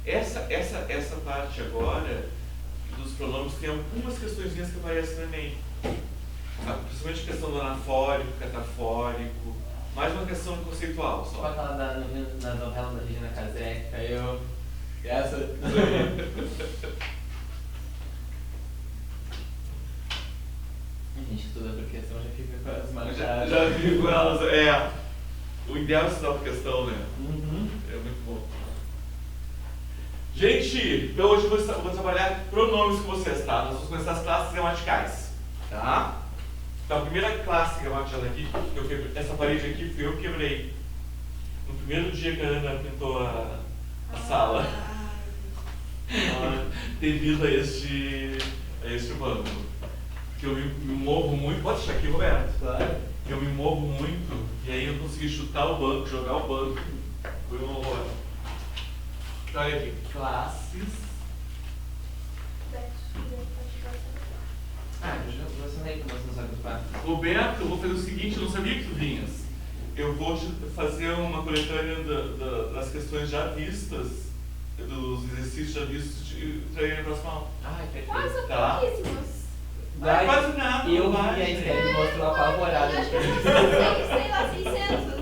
Essa parte agora dos pronomes tem algumas questõezinhas que aparecem no Enem. Principalmente a questão do anafórico, catafórico, mais uma questão conceitual só. Tipo aquela na novela da Regina Casé, caiu. Essa. A gente estuda por questão, já fica com as marcadas. Já vi com elas, o ideal é estudar por questão, né? Uhum. É muito bom. Gente, então hoje eu vou trabalhar pronomes com vocês, tá? Nós vamos começar as classes gramaticais, tá? Então a primeira classe gramatical aqui, essa parede aqui fui eu que quebrei. No primeiro dia que a Ana pintou a sala. Devido a este banco. Porque eu me movo muito. Pode deixar aqui, Roberto? Claro. Eu me movo muito e aí eu consegui chutar o banco, jogar o banco. Foi um horror. Então, olha aqui, classes. Eu já assinei com você, não sabe ocupar. Roberto, eu vou fazer o seguinte, eu não sabia que tu vinhas. Eu vou fazer uma coletânea das questões já vistas, dos exercícios já vistos e trazer na próxima aula. Ai, perfeito. Nossa, Tá. pouquíssimos. Vai, quase nada. Eu vi vai, a gente. Esther mostrou apavorada. Eu acho que eu sei lá, 600.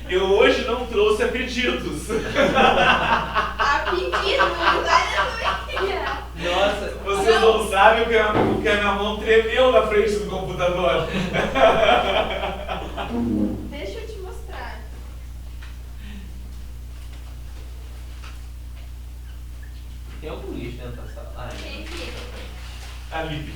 Eu hoje não trouxe a pedidos. A pedir, mas Nossa, Vocês não sabem o que a minha mão tremeu na frente do computador. deixa eu te mostrar. tem algum lixo dentro da sala? Ai, Tem aqui. Ali.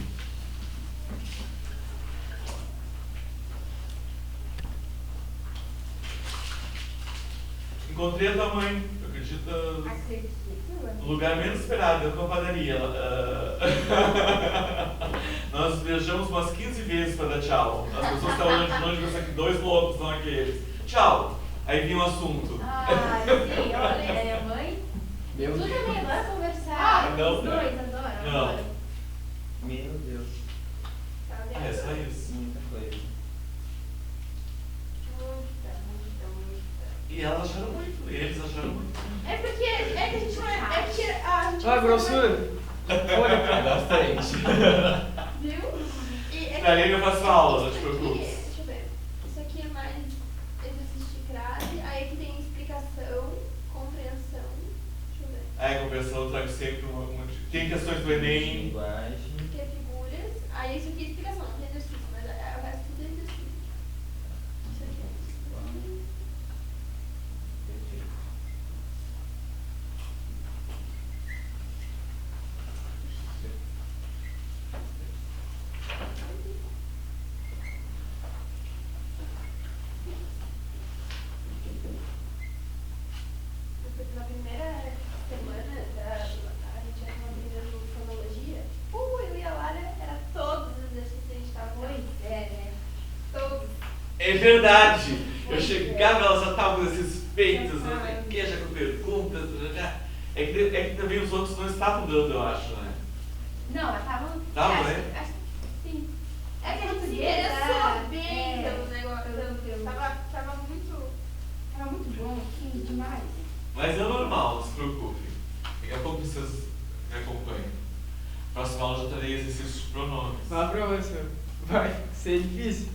Encontrei a tua mãe, acredita? Acredito. No lugar menos esperado, dentro da padaria. Nós viajamos umas 15 vezes para dar tchau. As pessoas estavam olhando de longe e pensavam que 2 loucos são aqueles. Tchau! Aí vinha o assunto. Ah, sim, olha, é a mãe. meu Tu Deus. também adora conversar. Não, Os dois adoram. não. adoram. Meu Deus. Tá É vendo? só isso. Muita coisa. Muita. E elas acharam muito, eles acharam muito. É porque a gente não é. É porque a gente. Ah, grossura. Olha, bastante. Viu? E é que- Na linha eu faço aula, não te Isso aqui, preocupes. deixa eu ver. Isso aqui é mais exercício de crase. Aí aqui tem explicação, compreensão. Deixa eu ver. Aí a compreensão eu trago sempre tem questões do Enem. Linguagem. Aqui é figuras. Aí isso aqui é explicação, não tem exercício, mas o resto tudo é exercício. Isso aqui é exercício. Perfeito. Na primeira semana a gente era aprendendo fonologia. Eu e a Lara era todos os exercícios que a gente estava. Pois é, né? Todos. É verdade! Eu chegava, elas já estavam com esses peitos, não sei o que, já com perguntas. É que também os outros não estavam dando, eu acho, né? Não, elas estavam. Estavam, né? Acho que sim. É que a gente se Português, interessou bem é. pelo negócio. Tava muito. Era muito bom, sim, demais. Mas é normal, não se preocupe. Daqui a pouco vocês me acompanham. Próxima aula eu já trarei exercícios de pronomes. Fala pra você. Vai ser difícil.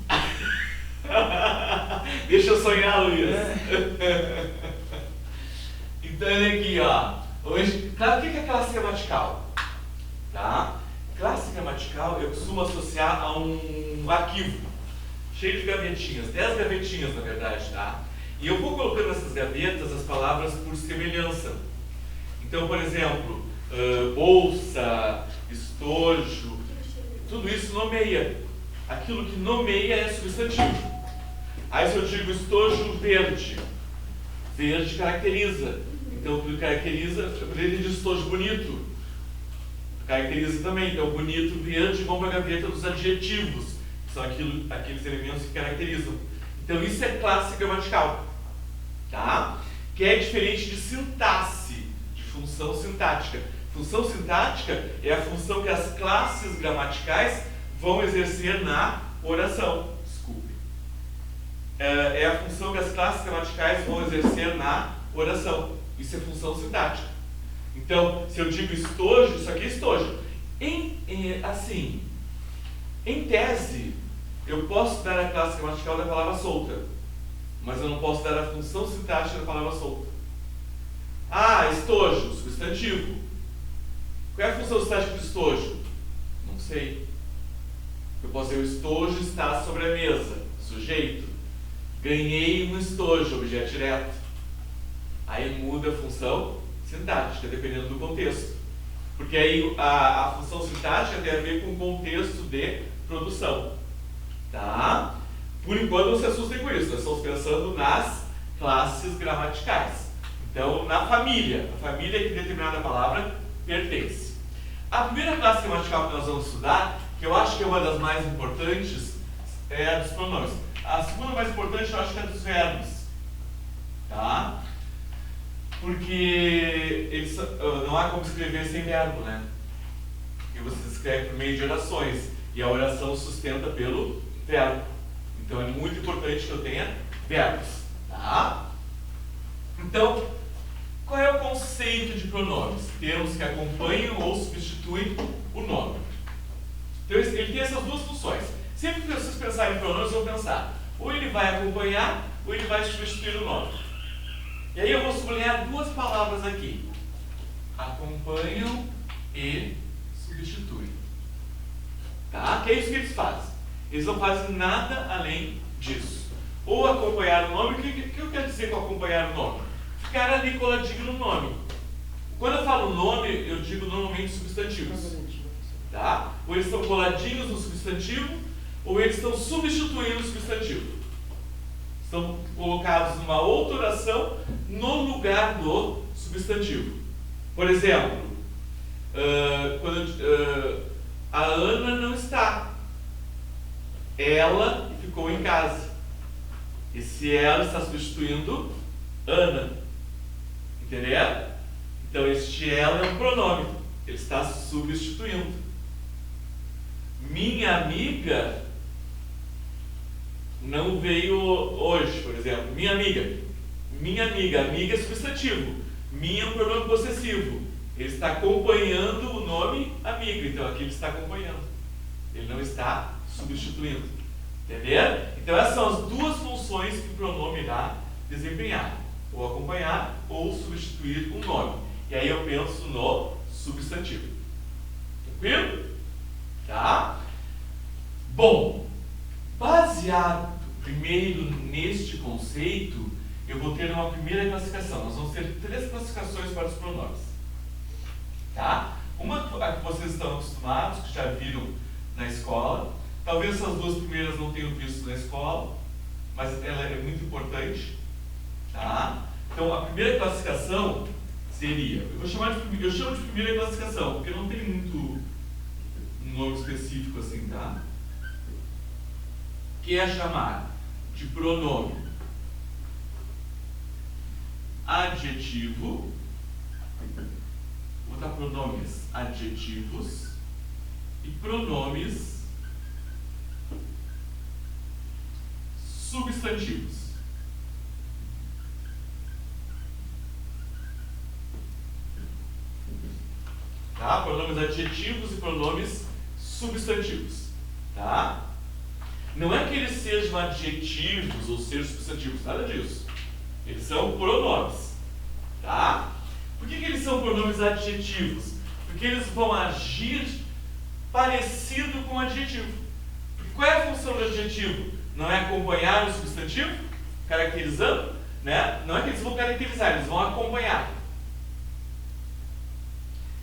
Deixa eu sonhar, Luiz. Então, olha aqui, ó. Hoje, claro, o que é classe gramatical? Tá? Classe gramatical eu costumo associar a um arquivo cheio de gavetinhas, 10 gavetinhas na verdade, tá? E eu vou colocando nessas gavetas as palavras por semelhança. Então, por exemplo, bolsa, estojo, tudo isso nomeia. Aquilo que nomeia é substantivo. Aí se eu digo estojo verde, verde caracteriza. Então, tudo caracteriza, eu poderia dizer estojo bonito. Caracteriza também. Então, bonito, verde, vão para a gaveta dos adjetivos, que são aqueles elementos que caracterizam. Então, isso é classe gramatical. Tá? Que é diferente de sintaxe, de função sintática. Função sintática é a função que as classes gramaticais vão exercer na oração. Desculpe. É a função que as classes gramaticais vão exercer na oração. Isso é função sintática. Então, se eu digo estojo, isso aqui é estojo. Assim, em tese, eu posso dar a classe gramatical da palavra solta, mas eu não posso dar a função sintática da palavra solta. Ah, estojo, substantivo. Qual é a função sintática do estojo? Não sei. Eu posso dizer o estojo está sobre a mesa, sujeito. Ganhei um estojo, objeto direto. Aí muda a função sintática, dependendo do contexto. Porque aí a função sintática tem a ver com o contexto de produção. Tá? Por enquanto não se assustem com isso, nós estamos pensando nas classes gramaticais. Então, na família, a família que determinada palavra pertence. A primeira classe gramatical que nós vamos estudar, que eu acho que é uma das mais importantes, é a dos pronomes. A segunda mais importante eu acho que é a dos verbos. Tá? Porque eles, não há como escrever sem verbo, né? Porque você escreve por meio de orações e a oração sustenta pelo verbo. Então é muito importante que eu tenha verbos. Tá? Então, qual é o conceito de pronomes? Termos que acompanham ou substituem o nome. Então ele tem essas duas funções. Sempre que vocês pensarem em pronomes, vão pensar ou ele vai acompanhar ou ele vai substituir o nome. E aí eu vou sublinhar duas palavras aqui. Acompanham e substituem. Tá? Que é isso que eles fazem. Eles não fazem nada além disso. Ou acompanhar o nome, o que eu quero dizer com acompanhar o nome? Ficar ali coladinho no nome. Quando eu falo nome, eu digo normalmente substantivos. Tá? Ou eles estão coladinhos no substantivo, ou eles estão substituindo o substantivo. Estão colocados numa outra oração no lugar do substantivo. Por exemplo, a Ana não está. Ela ficou em casa. Esse ela está substituindo Ana. Entenderam? Então, este ela é um pronome. Ele está substituindo. Minha amiga não veio hoje, por exemplo. Minha amiga. Amiga é substantivo. Minha é um pronome possessivo. Ele está acompanhando o nome amigo. Então aqui ele está acompanhando. Ele não está substituindo. Entenderam? Então essas são as duas funções que o pronome irá desempenhar. Ou acompanhar ou substituir um nome. E aí eu penso no substantivo. Tranquilo? Tá? Bom, baseado primeiro neste conceito, eu vou ter uma primeira classificação. Nós vamos ter 3 classificações para os pronomes. Tá? Uma a que vocês estão acostumados, que já viram na escola. Talvez essas 2 primeiras não tenham visto na escola, mas ela é muito importante. Tá? Então a primeira classificação seria, eu chamo de primeira classificação, porque não tem muito nome específico assim, tá? Que é chamar de pronome adjetivo, vou botar pronomes adjetivos e pronomes substantivos. Tá? Pronomes adjetivos e pronomes substantivos. Tá? Não é que eles sejam adjetivos ou sejam substantivos, nada disso. Eles são pronomes. Tá? Por que eles são pronomes adjetivos? Porque eles vão agir parecido com o adjetivo. Porque qual é a função do adjetivo? Não é acompanhar o substantivo, caracterizando, né? Não é que eles vão caracterizar, eles vão acompanhar.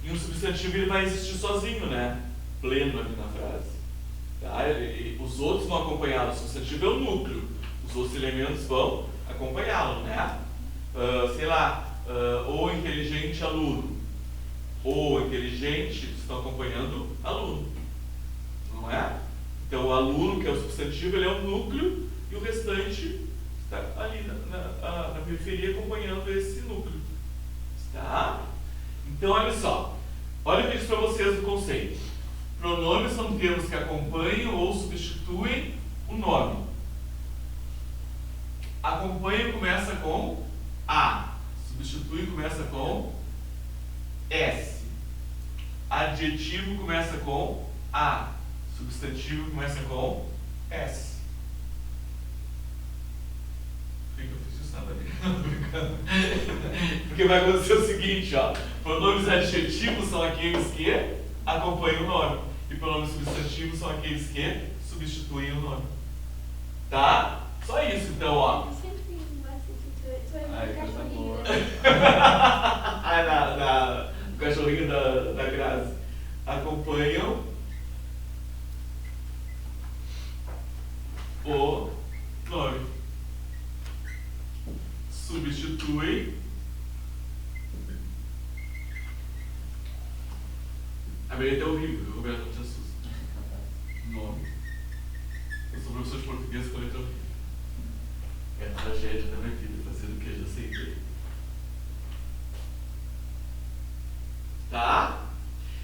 E um substantivo ele vai existir sozinho, né? Pleno aqui na frase. Tá? Os outros vão acompanhá-lo. O substantivo é o núcleo. Os outros elementos vão acompanhá-lo, né? Sei lá, o inteligente aluno. O inteligente estão acompanhando aluno. Não é? Então o aluno, que é o substantivo, ele é o núcleo e o restante está ali na periferia acompanhando esse núcleo. Tá? Então olha só. Olha o que eu disse para vocês do conceito. Pronomes são termos que acompanham ou substituem o nome. Acompanha começa com a. Substitui começa com adjetivo começa com A, substantivo começa com S. Por que eu fiz isso? Nada a ver. Não, tô brincando. Porque vai acontecer o seguinte, ó. Pronomes adjetivos são aqueles que acompanham o nome. E pronomes substantivos são aqueles que substituem o nome. Tá? Só isso, então, ó. Eu sempre tenho uma substituição. Ai, coisa cachorrinho, boa. né? O cachorrinho da Grazi. Acompanham o nome. Substitui a Mereta é horrível, Roberto, não te assusta. Nome. Eu sou professor de português com letra horrível. É a tragédia da minha vida, fazer o que? Já sei que. Tá?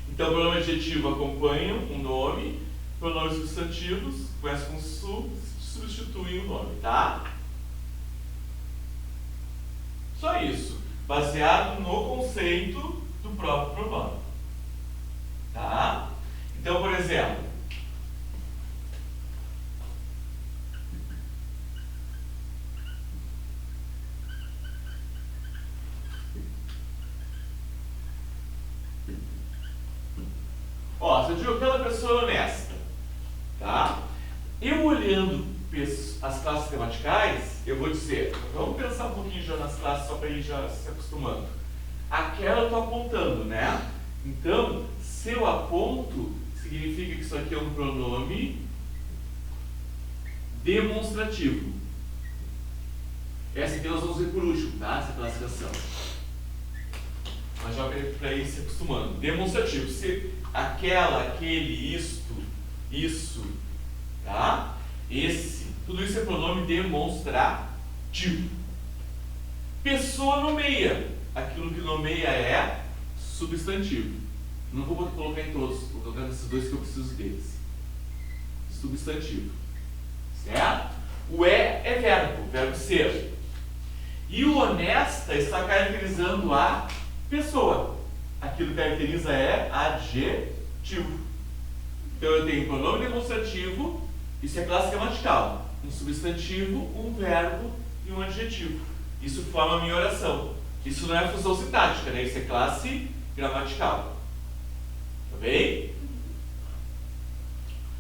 Então, pronome adjetivo acompanha o nome, pronomes substantivos, começa com substitui o nome, tá? Só isso, baseado no conceito do próprio pronome. Tá? Então, por exemplo, ó, se eu digo aquela pessoa honesta, tá? Eu olhando as classes gramaticais, eu vou dizer, vamos pensar um pouquinho já nas classes só para ir já se acostumando. Aquela eu estou apontando, né? Então, se eu aponto, significa que isso aqui é um pronome demonstrativo. Essa aqui nós vamos ver por último, tá? Essa classificação. Mas já para ir se acostumando. Demonstrativo. Se aquela, aquele, isto, isso, tá? Esse, tudo isso é pronome demonstrativo. Pessoa nomeia. Aquilo que nomeia é substantivo. Não vou colocar em todos, vou colocar nesses dois que eu preciso deles. Substantivo. Certo? O é verbo ser. E o honesta está caracterizando a pessoa. Aquilo que caracteriza é adjetivo. Então eu tenho um pronome demonstrativo, isso é classe gramatical. Um substantivo, um verbo e um adjetivo. Isso forma a minha oração. Isso não é função sintática, né? Isso é classe gramatical. Tá bem?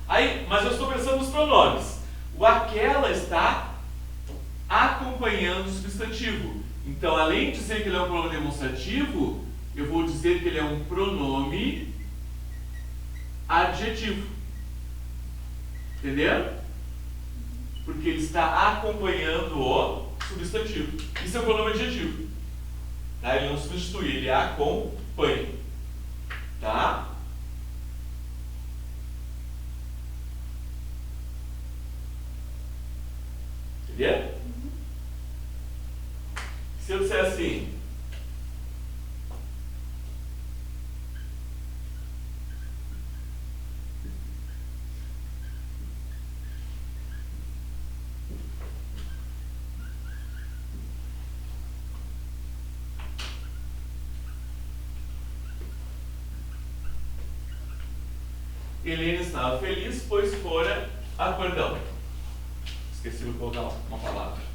Aí, mas eu estou pensando nos pronomes. O aquela está acompanhando o substantivo. Então, além de dizer que ele é um pronome demonstrativo, eu vou dizer que ele é um pronome adjetivo. Entenderam? Porque ele está acompanhando o substantivo. Isso é um pronome adjetivo. Tá? Ele não substitui, ele acompanha. Tá? Entendeu? Se eu disser assim, Helena estava feliz, pois fora a cordão. Esqueci de colocar uma palavra.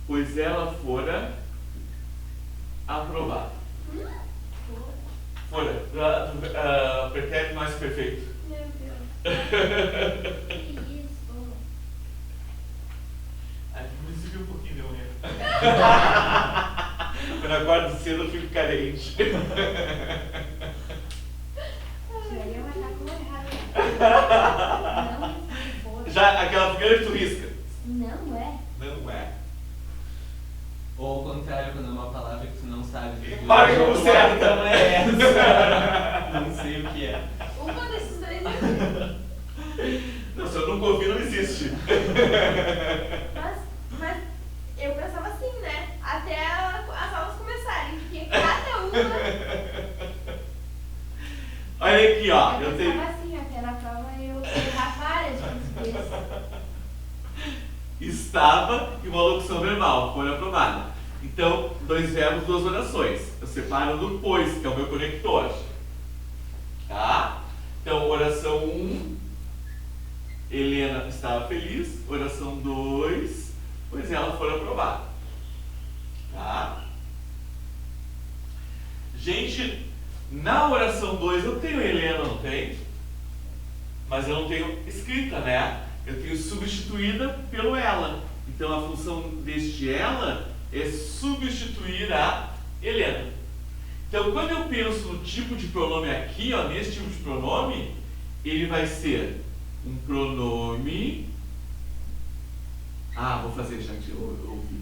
Pois ela fora aprovada. Fora. Pretérito mais perfeito. Meu Deus. Que isso? Me subiu um pouquinho de manhã. Quando eu acordo cedo eu fico carente. Isso aí é uma coisa errada. Não, foda. Já aquela primeira que tu risca. Não é. Não é. Ou ao contrário, quando é uma palavra que tu não sabe dizer. Para como certo. Então é essa. Não sei o que é. Uma desses dois é. Não, se eu nunca ouvi, não existe. Mas eu pensava assim, né? Até as aulas começarem, porque cada uma. Olha aqui, ó. Eu Eu tenho. pensava estava e uma locução verbal, foi aprovada. Então, 2 verbos, 2 orações. Eu separo no pois, que é o meu conector. Tá? Então, oração 1, Helena estava feliz. Oração 2, pois ela foi aprovada. Tá? Gente, na oração 2 eu tenho Helena, não tem? Mas eu não tenho escrita, né? Eu tenho substituída pelo ela. Então a função deste ela é substituir a Helena. Então quando eu penso no tipo de pronome aqui, ó, nesse tipo de pronome, ele vai ser um pronome. Vou fazer já que eu ouvi.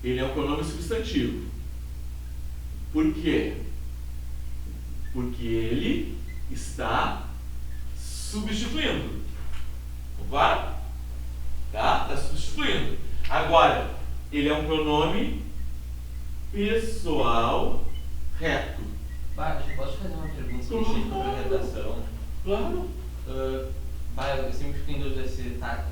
Ele é um pronome substantivo. Por quê? Porque ele está substituindo. Concorda? Tá? Está substituindo. Agora, ele é um pronome pessoal reto. Eu posso fazer uma pergunta específica para a redação? Claro. Eu sempre fico em dúvida se está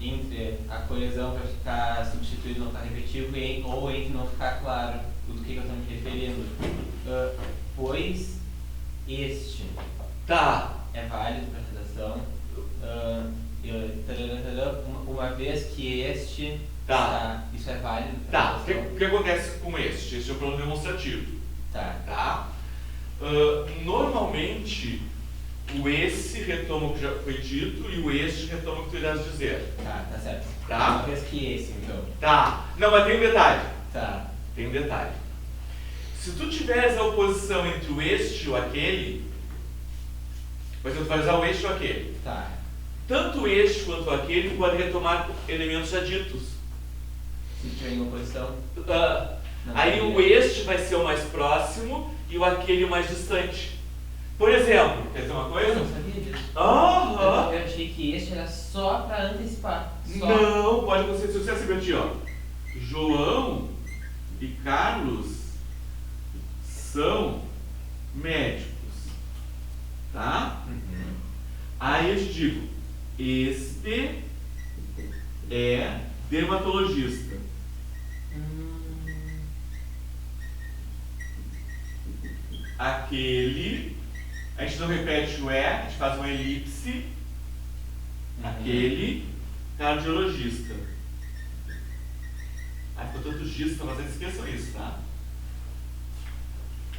entre a colisão para ficar substituído, não ficar repetitivo, ou entre não ficar claro do que eu estou me referindo. Pois este é válido para a redação. Uma vez que este isso é válido para a O redação. que acontece com este? Este é o pronome demonstrativo. Tá? Normalmente, o esse retoma o que já foi dito e o este retoma o que tu irás dizer. Tá certo. Tá? Uma vez que esse, então. Não, mas tem um detalhe. Tem um detalhe. Se tu tiveres a oposição entre o este e o aquele, por exemplo, tu vai usar o este ou aquele. Tanto este quanto aquele pode retomar elementos já ditos. Se tiver em oposição. Aí o este vai ser o mais próximo e o aquele o mais distante. Por exemplo, quer dizer uma coisa? Eu não sabia disso. Eu achei que este era só para antecipar. Não, pode acontecer. Se você receber aqui, ó. João e Carlos são médicos. Tá? Aí eu te digo, este é dermatologista. Aquele, a gente não repete o a gente faz uma elipse. Aquele cardiologista. Ficou tanto gista, mas eles esqueçam isso, tá?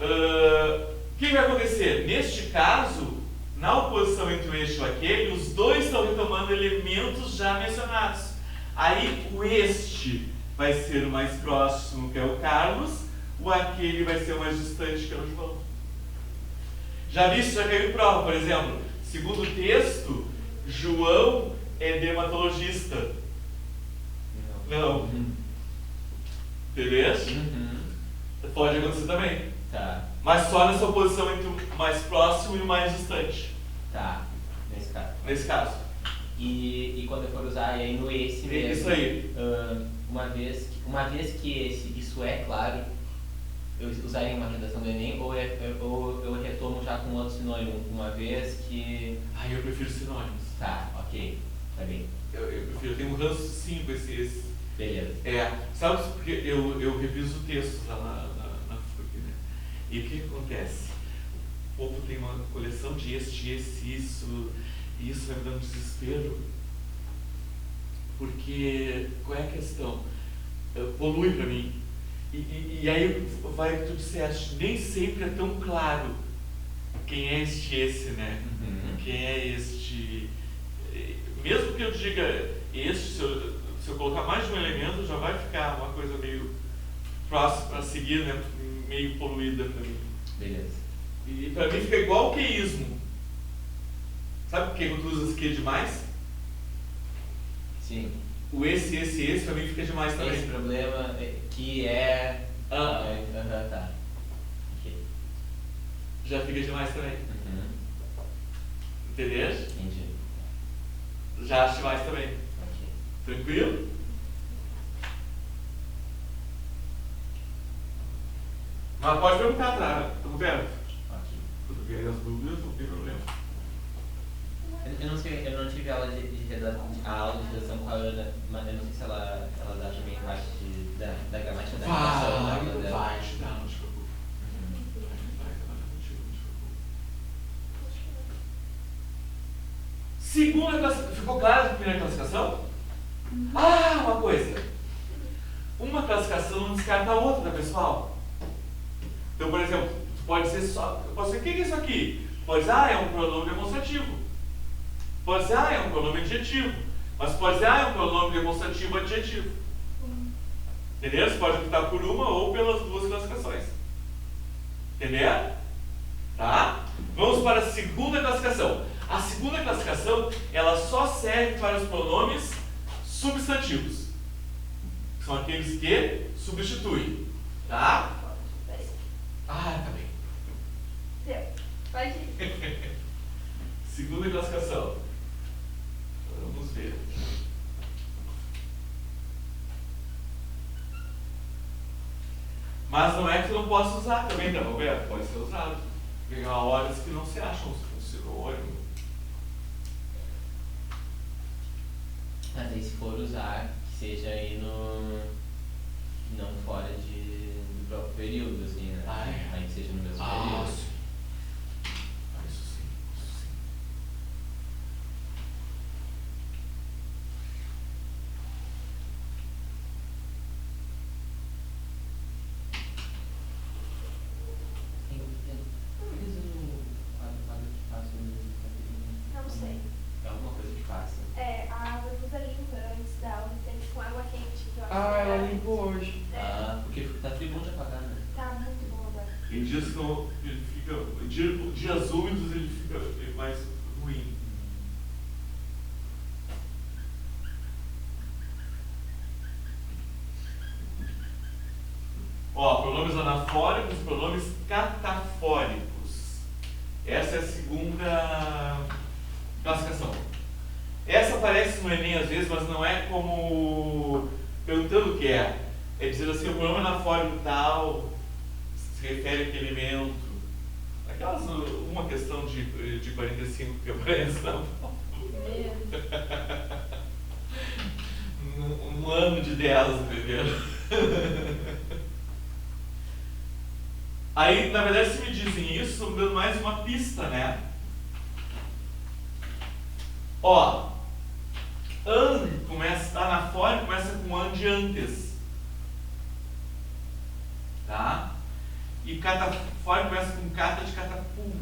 O que vai acontecer? Neste caso, na oposição entre o este e o aquele, os dois estão retomando elementos já mencionados. Aí o este vai ser o mais próximo, que é o Carlos, o aquele vai ser o mais distante, que é o João. Já viste, já caiu em prova, por exemplo, segundo o texto, João é dermatologista. Não. Beleza? Pode acontecer também. Mas só nessa oposição entre o mais próximo e o mais distante. Nesse caso. E quando eu for usar aí no esse mesmo. Isso aí. Uma vez que isso é claro, eu usaria uma redação do Enem ou eu retomo já com outro sinônimo, uma vez que... Eu prefiro sinônimos. Ok, tá bem. Eu prefiro, eu tenho um ranço sim com esse. Beleza. Sabe, porque eu reviso textos lá na FURB, né? E o que acontece? O povo tem uma coleção de isso, e isso vai me dando desespero. Porque, qual é a questão? Polui pra mim. E aí vai o que tu disseste, nem sempre é tão claro quem é esse, né? Quem é este. Mesmo que eu diga este, se eu colocar mais de um elemento, já vai ficar uma coisa meio próxima para seguir, né? Meio poluída para mim. Beleza. E para mim fica igual o queísmo. Sabe por que quando tu usa esse que demais? Sim. O esse para mim fica demais também. Esse problema que é... tá. Ok. Já fica demais também. Entendeu? Entendi. Já acho demais também. Ok. Tranquilo? Mas pode perguntar, tá? Estamos vendo? Ok. Quando vier as dúvidas, não tem problema. Eu não sei, eu não tive aula de redação, a aula de redação com a Ana, mas eu não sei se ela dá também parte da gramática da redação. da aula dela. Vai ajudar, não te preocupe. Vai trabalhar contigo, não te preocupe. Segunda classificação. Ficou claro a primeira classificação? Ah, uma coisa. Uma classificação não descarta a outra, pessoal. Então, por exemplo, pode ser só. Pode ser, o que é isso aqui? Pode ser, é um pronome demonstrativo. Pode ser, é um pronome adjetivo. Mas pode ser, é um pronome demonstrativo adjetivo. Entendeu? Você pode optar por uma ou pelas duas classificações. Entendeu? Tá? Vamos para a segunda classificação. A segunda classificação, ela só serve para os pronomes substantivos. Que são aqueles que substituem. Tá? Peraí. Ah, tá bem. Deu. Pode ir. Segunda classificação. Vamos ver. Mas não é que eu não possa usar também, tá, Roberto? Pode ser usado. Porque há horas que não se acham um sinônimo. Mas aí se for usar, que seja aí no. Não fora do próprio período, assim, né? Ah, é. Aí que seja no mesmo Ah, período. sim. Ah, isso sim, isso sim. Eles usam o quadro que passa no. Não sei. É alguma coisa que passa. É, a água usa limpa antes da aula, tem com água quente. Que eu acho Ah, que ela limpou hoje. É, Ah, porque tá tribom de apagar, né? tá muito bom agora. Em dias que ele fica. Dias úmidos ele fica mais ruim. Ó, pronomes anafóricos, pronomes catafóricos. Essa é a segunda classificação. Essa aparece no Enem às vezes, mas não é como perguntando o que é. É dizer assim, o pronome anafórico tal se refere àquele elemento. Aquelas, uma questão de 45 que aparece na um ano de 10, entendeu? Aí, na verdade, se me dizem isso, estou me dando mais uma pista, né? Ó, anafórico começa com an de antes. Tá? E catafórico começa com cata de catapum.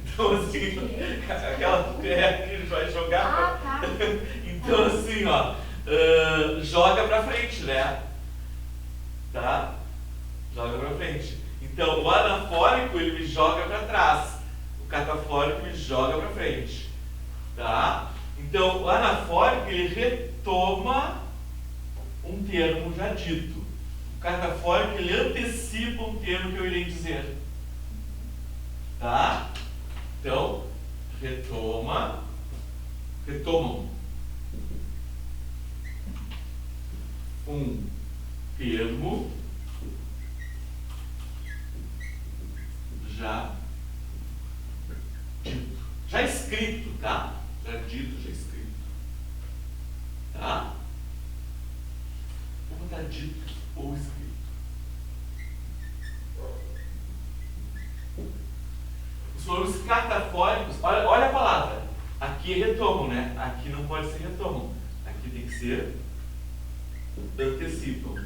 Então, assim, aquela que vai jogar. Ah, tá. Então, assim, ó, joga pra frente, né? Tá? Joga pra frente. Então, o anafórico ele me joga para trás, o catafórico me joga para frente, tá? Então, o anafórico ele retoma um termo já dito, o catafórico ele antecipa um termo que eu irei dizer, tá? Então, retomam um termo já dito, já escrito, tá? Já dito, já escrito, tá? Vou botar dito ou escrito. Os pronomes catafóricos, olha a palavra, aqui é retomam, né? Aqui não pode ser retomam, aqui tem que ser antecipam.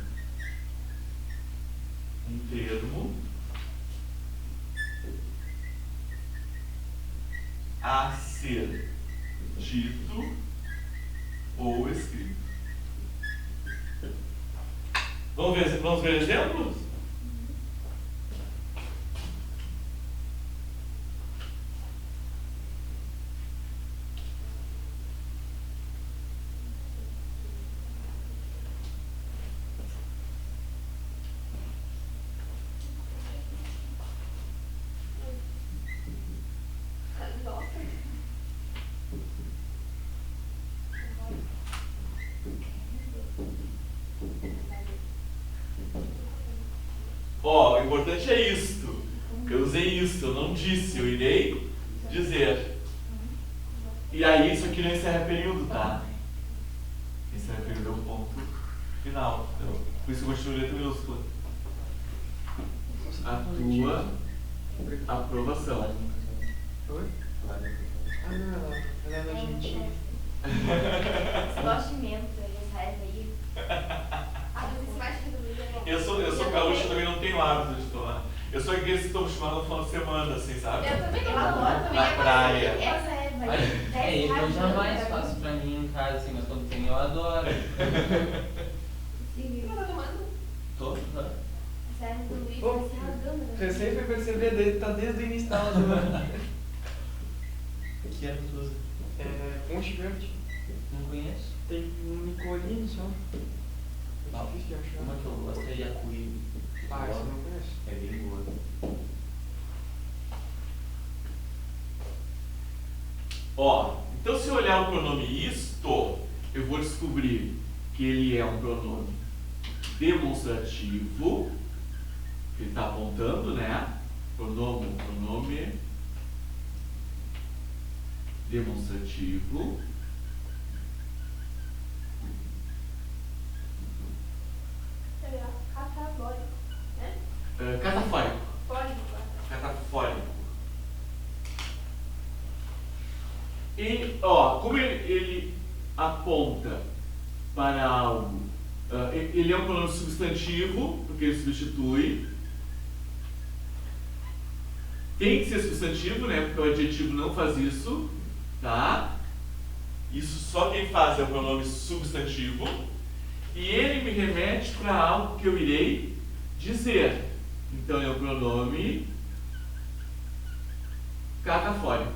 Um termo a ser dito ou escrito. Vamos ver exemplos? Nossa. Ó, o importante é isto. Eu usei isto, eu não disse, eu irei dizer. E aí isso aqui não encerra período, tá? Encerra período é o ponto final. Então, por isso eu gosto de letra minúscula. A tua aprovação. Oi? Ah, não, ela é nojentinha. Esse gostimento, eles raiva aí. Ah, mas isso vai te reduzir. Eu sou gaúcho, também não tenho hábito de tomar. Eu sou aqueles que tomam chimarrão no final de semana, assim, sabe? Eu também Eu não. adoro também. Na praia. Essa erva aí. É, eu jamais faço. faço pra mim em casa, assim, mas quando tem eu adoro. Você tá tomando? Tô. Essa erva do Luiz Pô, vai se rasgando. Né? Recém foi perceber, daí tá desde o início da aula. Que era que tu usa? É, ponche verde. Não conheço. Tem um Nicolino só. É Ah, difícil de achar. uma que eu gosto é Yacuí. Ah, essa eu não conheço. É bem boa. Ó, então se eu olhar o pronome isto, eu vou descobrir que ele é um pronome demonstrativo, que ele está apontando, né? Pronome demonstrativo. Catagórico, né? Catafórico. Fórico. Catafórico. E, ó, como ele aponta para algo, ele é um pronome substantivo, porque ele substitui. Tem que ser substantivo, né? Porque o adjetivo não faz isso, tá? Isso só quem faz é o pronome substantivo. E ele me remete para algo que eu irei dizer. Então é o pronome catafórico.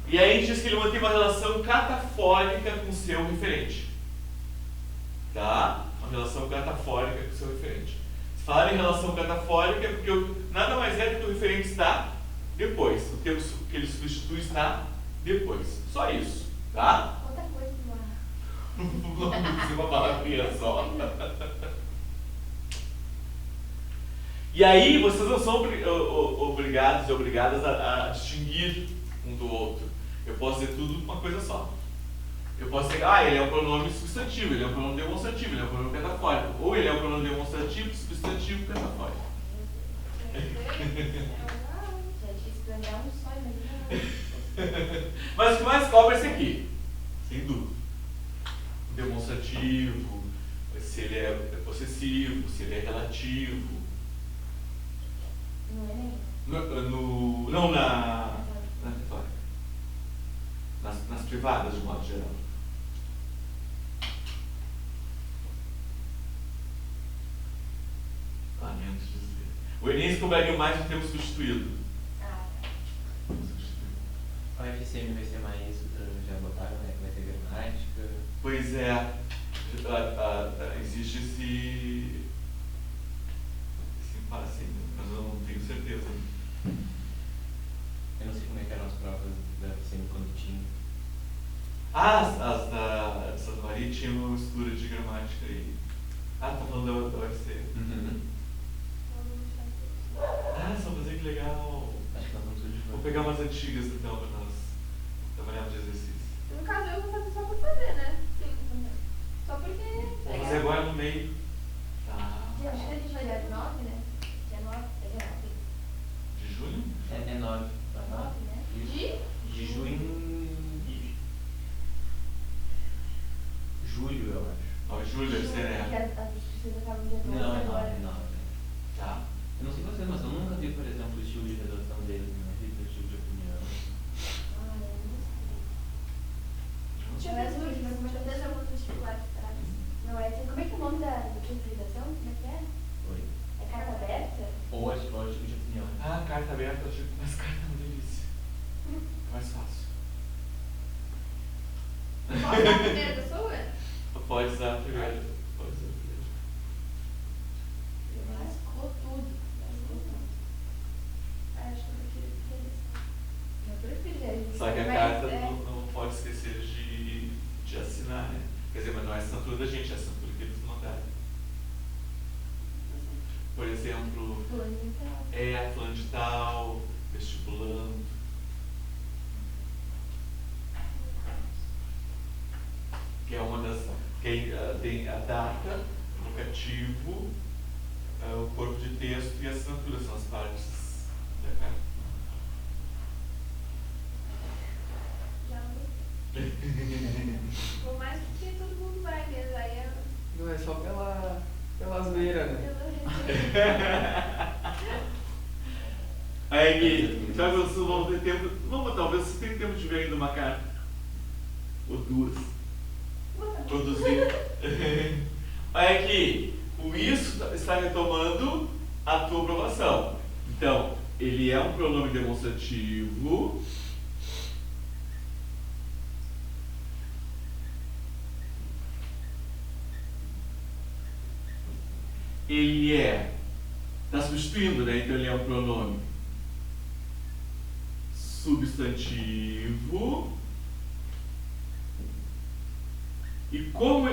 E aí diz que ele mantém uma relação catafórica com o seu referente. Tá? Uma relação catafórica com o seu referente. Se falar em relação catafórica é porque nada mais é do que o referente está depois. O termo que ele substitui está depois. Só isso. Tá? Outra coisa do ar. Vamos dizer uma palavrinha só. E aí vocês não são obrigados e obrigadas a distinguir um do outro. Eu posso dizer tudo uma coisa só. Eu posso dizer, ele é um pronome substantivo, ele é um pronome demonstrativo, ele é um pronome catafórico. Ou ele é um pronome demonstrativo, substantivo, catafórico. Gente, isso pra mim é um sonho, imagina. Mas o que mais cobra é esse aqui, sem dúvida. O demonstrativo, se ele é possessivo, se ele é relativo. Não é nem. Não na retórica. Nas privadas, de modo geral. Lamento dizer. O Enem se cobraria mais do termo substituído. Ah, O FCM vai ser mais, já botaram, né? Vai ter gramática. Pois é, existe esse impasse ainda, mas eu não tenho certeza. Eu não sei como é que eram as provas da FCM quando tinha. As da Santa Maria tinham mistura de gramática e. Tá falando da UFC. Só fazer que legal. Acho que nós vamos tudo de Vou novo. pegar umas antigas então para nós trabalharmos de exercício. No caso, eu vou fazer só por fazer, né? Sim. Só porque. Vou fazer agora no meio. Tá. dia, acho que a gente vai dia 9, né? Dia 9, é dia 9. De julho? É 9. 9, né? De junho. Julho, eu acho. 9 de julho deve ser, Porque né? as pesquisas acabam dia 9 Não, é agora. 9, 9. Tá. Eu não sei vocês, mas eu nunca vi, por exemplo, o estilo de redação deles na minha vida, o estilo de opinião. Ah, eu não sei. Deixa eu ver se eu vou fazer alguns vestibulares para Não é assim. Como é que é o nome da utilização? Como é que é? Oi. É carta aberta? Ou o estilo de opinião. Ah, carta aberta, eu digo, mas carta é uma delícia. Mais fácil. Posso dar a primeira pessoa? Pode usar primeiro. Pode usar primeiro. Lascou tudo. Lascou tudo. Acho que eu Eu prefiro já. Só que a Mas, carta é, não pode esquecer de assinar, né? Quer dizer, mas não é a assinatura da gente, é a assinatura que eles mandaram. Por exemplo, fulano de tal. fulano de tal, vestibulando. Que é uma das. Que tem a data, o vocativo, o corpo de texto e a assinatura, são as partes da carta. Já por mais que todo mundo vai mesmo, aí eu. Não é só pela zoeira, né? Aí, já que vocês vão ter tempo, talvez vocês tenham tempo de ver ainda uma carta. Ou duas. Produzir. Olha aqui, o isso está retomando a tua aprovação. Então, ele é um pronome demonstrativo. Ele está substituindo, né? Então ele é um pronome substantivo. E como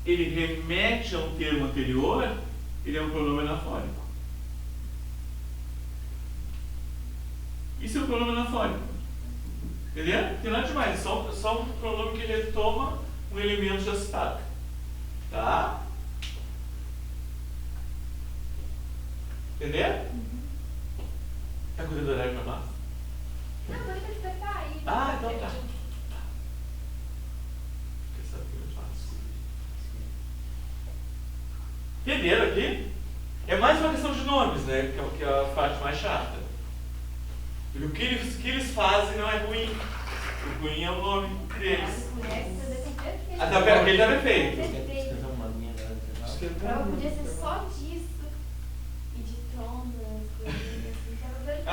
ele remete a um termo anterior, ele é um pronome anafórico. Isso é um pronome anafórico. Entendeu? Não tem nada demais, é só um pronome que retoma um elemento já citado. Tá? Entendeu? Tá cuidando do horário pra nós? Não, mas você tá aí. Ah, então tá. Entenderam aqui? É mais uma questão de nomes, né? Que é a parte mais chata. Porque o que eles fazem não é ruim. O ruim é o nome deles. Até porque ele já é perfeito. Escrever uma linha agora, Prova podia ser só disso. E de tomas, coisinhas assim, que era doido.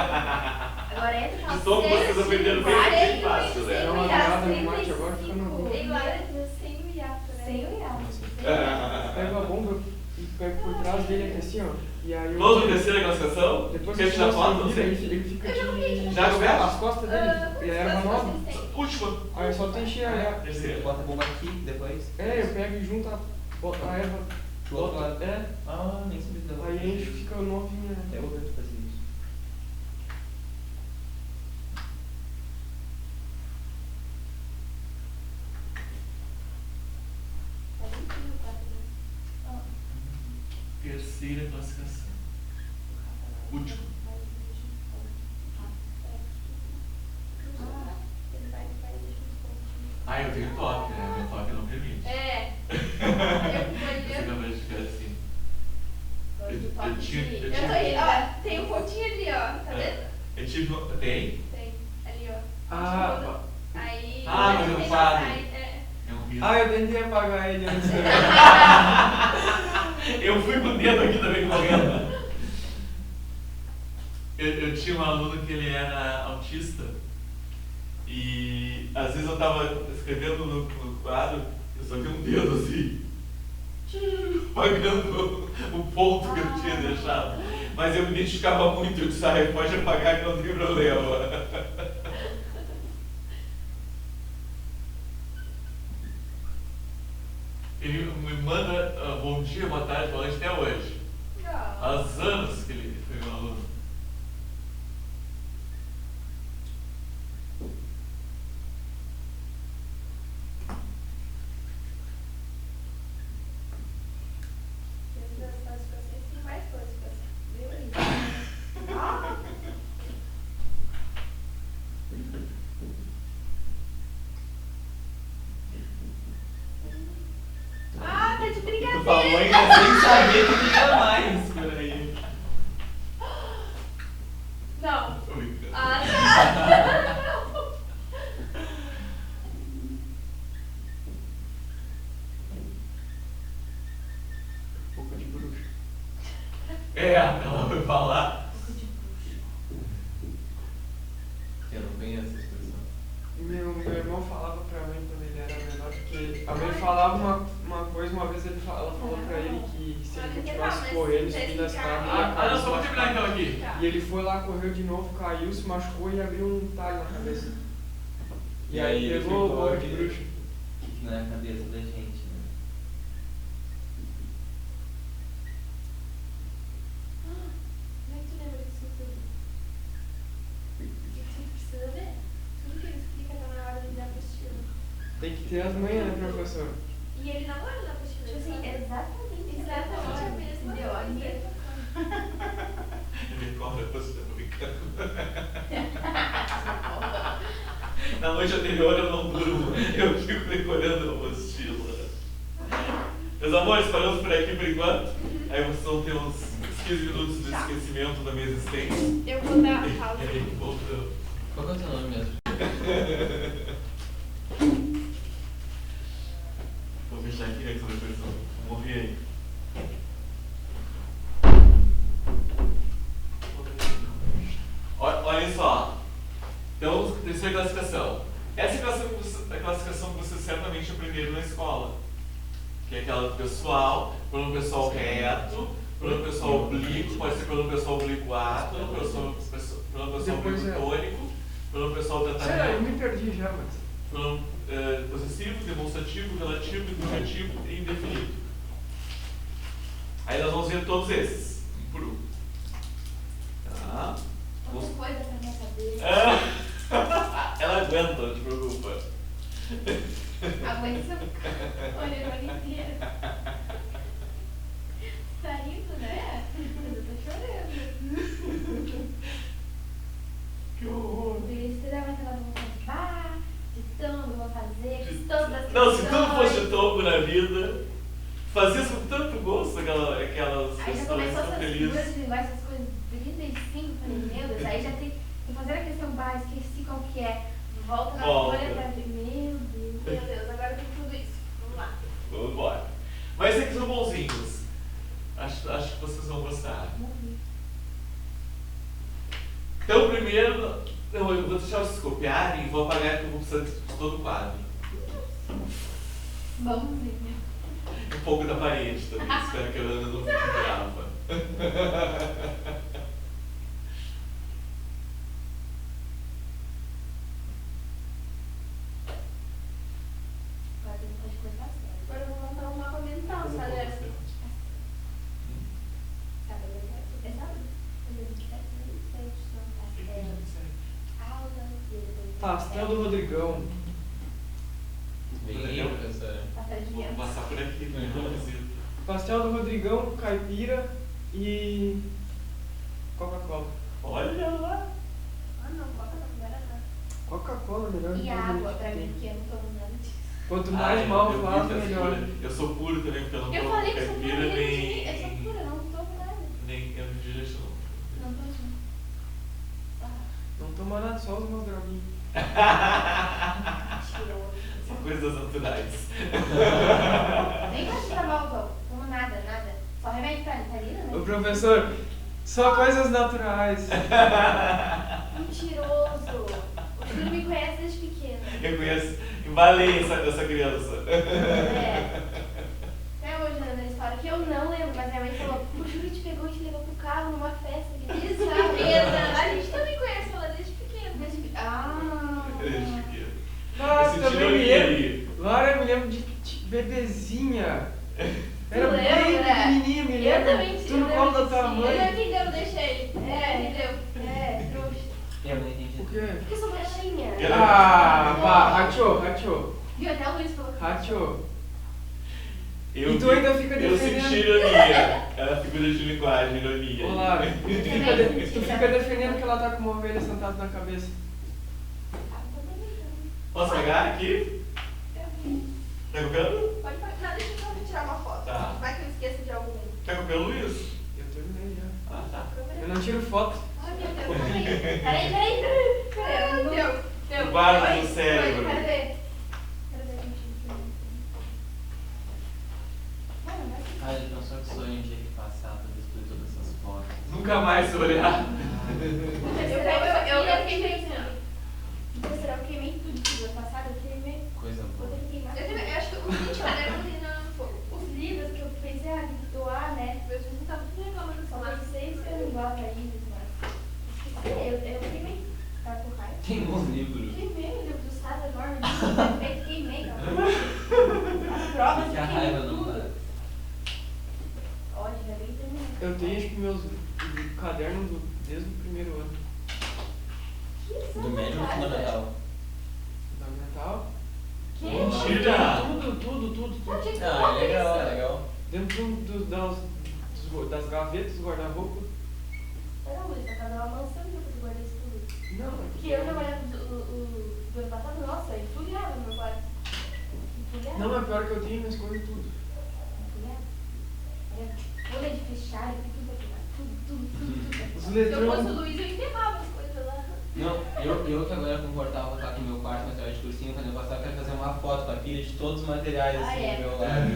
Agora entra e fala. De tom, vocês aprenderam bem, é bem fácil, né? Dá uma olhada no mate agora, fica no gol. E agora sem o hiato, né? Sem o hiato. Pega a bomba e pega por trás dele aqui assim, ó. E aí Todos desceram a classificação? Depois Quer que tirar foto? ele fica Eu já comi. de... Já começa? As costas dele. E a erva nova. Última. Aí só tem encher a erva. Terceira. Bota a bomba aqui, depois. É, eu pego e junto boto a erva. Do outro lado. É. Ah, nem sabia da Aí enche e fica novinha. É o que fazer isso. Terceira classificação. Última. Ah, eu tenho toque, né? Meu toque não permite. É. Você acabou de ficar assim. Eu tive- Ó, tem um pontinho ali, ó. Tá vendo? Eu tive. Tem? Tem. Ali, ó. Ah, Aí. Ah, mas tem no quadro. é. É um risco. eu tentei apagar ele antes. Eu fui com o dedo aqui também correndo. Eu tinha um aluno que ele era autista e às vezes eu estava escrevendo no quadro, eu só vi um dedo assim, apagando o ponto que eu tinha deixado. Mas eu me identificava muito, eu disse, pode apagar que não tem problema. Ele me manda bom dia, boa tarde, boa noite até hoje. Há anos que ele foi meu aluno. Tem mais coisas pra ver isso. Ah, tá de Tu brincadeira. falou ainda sem saber que tinha mais por aí. Não. Tô brincando. Ah, tá. Boca de bruxa. Ela foi falar. Eu não conheço essa expressão. Meu irmão falava pra mim quando ele era menor, porque a mãe falava uma coisa, uma vez ela falou pra ele que se ele continuasse correndo, subindo a escada, ele ia cair, Não, se só vou terminar machucar. então aqui. Tá. E ele foi lá, correu de novo, caiu, se machucou e abriu um talho na cabeça. E aí ele pegou o ficou boca de aqui. bruxa. Na cabeça da gente, né? Como é que tu lembra disso tudo? Tem que ter as manhas, né, professor? E ele namora na apostila. Tipo assim, exatamente. Exatamente a mesma Entendeu? A coisa. mesma Ele cobra você, tô brincando. Na noite anterior eu não durmo, eu fico decorando a apostila. Meus amores, paramos por aqui por enquanto. Aí vocês vão ter uns 15 minutos de esquecimento da minha existência. Eu vou dar a pausa. E aí voltamos. Qual que é o seu nome mesmo? Vou fechar aqui, né, que depois eu morri aí. Olha só. Então, terceira classificação. Essa é a classificação que vocês certamente aprenderam na escola. Que é aquela do pessoal, plano pessoal reto, plano pessoal oblíquo, pode ser plano pessoal obliquado, plano pessoal oblíquo tônico, plano pessoal Sei lá, eu tratamento, me perdi já, mas... plano possessivo, demonstrativo, relativo, indicativo e indefinido. Aí nós vamos ver todos esses, um por um. Tá? Outra coisa pra minha cabeça. Ela aguenta, não te preocupa. Aguenta seu olho inteiro. Tá rindo, né? Mas eu tô chorando. Que horror. Literalmente ela vai falar, de tanto eu vou fazer, de todas as Não, se tudo questões. fosse tombo na vida, fazia isso com tanto gosto aquelas Aí já questões começou tão essas figuras felizes. de linguagem, essas coisas 35, falei, meu Deus, aí já tem, tô fazendo a questão básica, esqueci qual que é, volta na Volta. folha pra ver, meu Deus. Meu Deus, agora tem tudo isso. Vamos lá. Vamos embora. Mas esses aqui são bonzinhos. Acho que vocês vão gostar. Morri. Então, primeiro, eu vou deixar vocês copiarem e vou apagar que eu vou precisar de todo o quadro. Vamos ver. Um pouco da parede também. Espero que a Ana não fique brava. Agora a gente pode começar sério. Agora eu vou montar um mapa mental, sabe? Sabe, eu quero saber, sabe? Fazer 27, 27, não, aula, e depois... Pastel do Rodrigão. Bem aí, professora. Pastel de Vou criança. passar por aqui, né? Pastel do Rodrigão, caipira e... Coca-Cola. Olha lá. Ah, não, bota não, Guaraná. Coca-Cola, melhor E coisa água, que pra tem. mim, que eu não tomo nada disso. Quanto mais mal eu faz, curto as melhor. puras. Eu sou puro também, porque eu não Eu tomo falei que eu sou pura, caipira eu nem... sou pura, não tomo nada. Nem eu de jeito não. Não tomo nada. Não toma nada, só os meus droguinhos. Mentiroso. São coisas naturais. Nem paracetamol, não tomo nada, nada. Só remédio pra Ritalina, né? Ô professor, só coisas naturais. Mentiroso. O filho me conhece desde pequeno. Eu conheço, embalei essa criança. É. Até hoje, na história que eu não lembro, mas minha mãe falou, o Júlio te pegou e te levou pro carro numa festa. Isso, a mesa. A gente também conhece ela desde pequeno. Ah. Desde pequeno. Ah, Eu senti também me ironia lembro. ali. Laura, eu me lembro de bebezinha. Era Tu bem lembra? pequenininha, me Eu lembro. também Tu no colo da tua Ele não mãe. entendeu, deixa ele. Entendeu? Trouxa. Eu não entendi. O quê? Porque eu sou baixinha. Ah, pá, rachou. Viu? Até o Luiz falou que Rachou. Eu E tu ainda fica Eu defendendo. senti ironia. Era figura de linguagem, ironia. Ô, Laura, tu fica defendendo que ela tá com uma ovelha sentada na cabeça. Posso pegar aqui? Tá copiando? Pode parar. Não, deixa eu só tirar uma foto. Tá. Vai que eu esqueça de algum. Tá copiando, Luiz? Eu terminei já. Ah, tá. Eu não tiro foto. Ai, meu Deus. Peraí. Deu. Guarda Oi? no cérebro. Quero ver. Ah, ele pensou que sonho um dia que passar pra destruir todas essas fotos. Nunca mais se olhar. Eu fiquei pensando. Será que eu queimei tudo que eu passado? Eu queimei. Coisa Vou boa. ter que queimar. Eu acho que os 20 cadernos ali no fogo. Os livros que eu pensei, tem que doar, né? Meus filhos estavam tudo reclamando Só dessa massa. vocês que eu não gosto ainda, mas. Eu queimei. Tá com raiva? Queimou os livros. Queimei o livro do Sado enorme, perfeito, queimei, não. As provas Que a eu raiva queimei não tudo. dá. Ódio, já bem terminado. Eu tenho acho que meus cadernos desde o primeiro ano. Que Do médio ou sacanagem. fundamental? Fundamental. Que? Mentira! Tudo. Eu tinha que Ah, falar é legal, isso. é legal. Dentro das gavetas do guarda-roupa. Não, mas essa casa é uma mansão que você guarda isso tudo. Não, Porque eu trabalhava do ano passado, nossa, eu entulhava no meu quarto. Entulhava. não, é pior que eu tenho minhas coisas tudo. Entulhava. Era folha de fechar, tudo. Os Se eu letrão. fosse o Luiz, eu enterrava as coisas lá. Não, eu que agora confortável estar com o meu quarto, material de cursinho, quando eu passar, eu quero fazer uma foto com a pilha de todos os materiais Ah, assim é? do meu lado.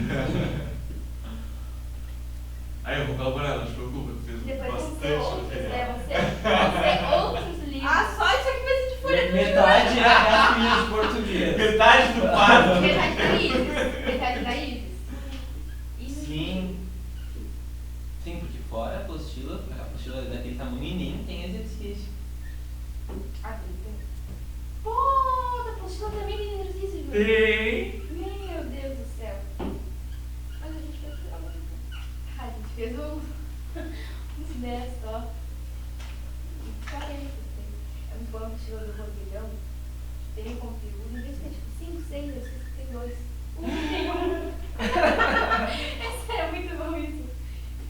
Aí eu vou colaborar, não te preocupa, tu fez Depois vão bastante ser outros, material. Você outros livros. Ah, só isso aqui vai ser de folha de Metade é as pilhas de português. Metade do quadro. Metade da Isis. Metade da Isis. Isso. Sim. Sim, porque fora a apostila é daquele tamanho e nem tem exercício. Ah, tem. Pô, da apostila também tem exercício, Júlio. Tem. Meu Deus do céu. Mas a gente fez a gente fez uns 10 só. 40. É muito bom a apostila do Rodrigão. Tem um conteúdo. Em vez de ter tipo 5, 6, tem 2. Tem um. É sério, muito bom isso.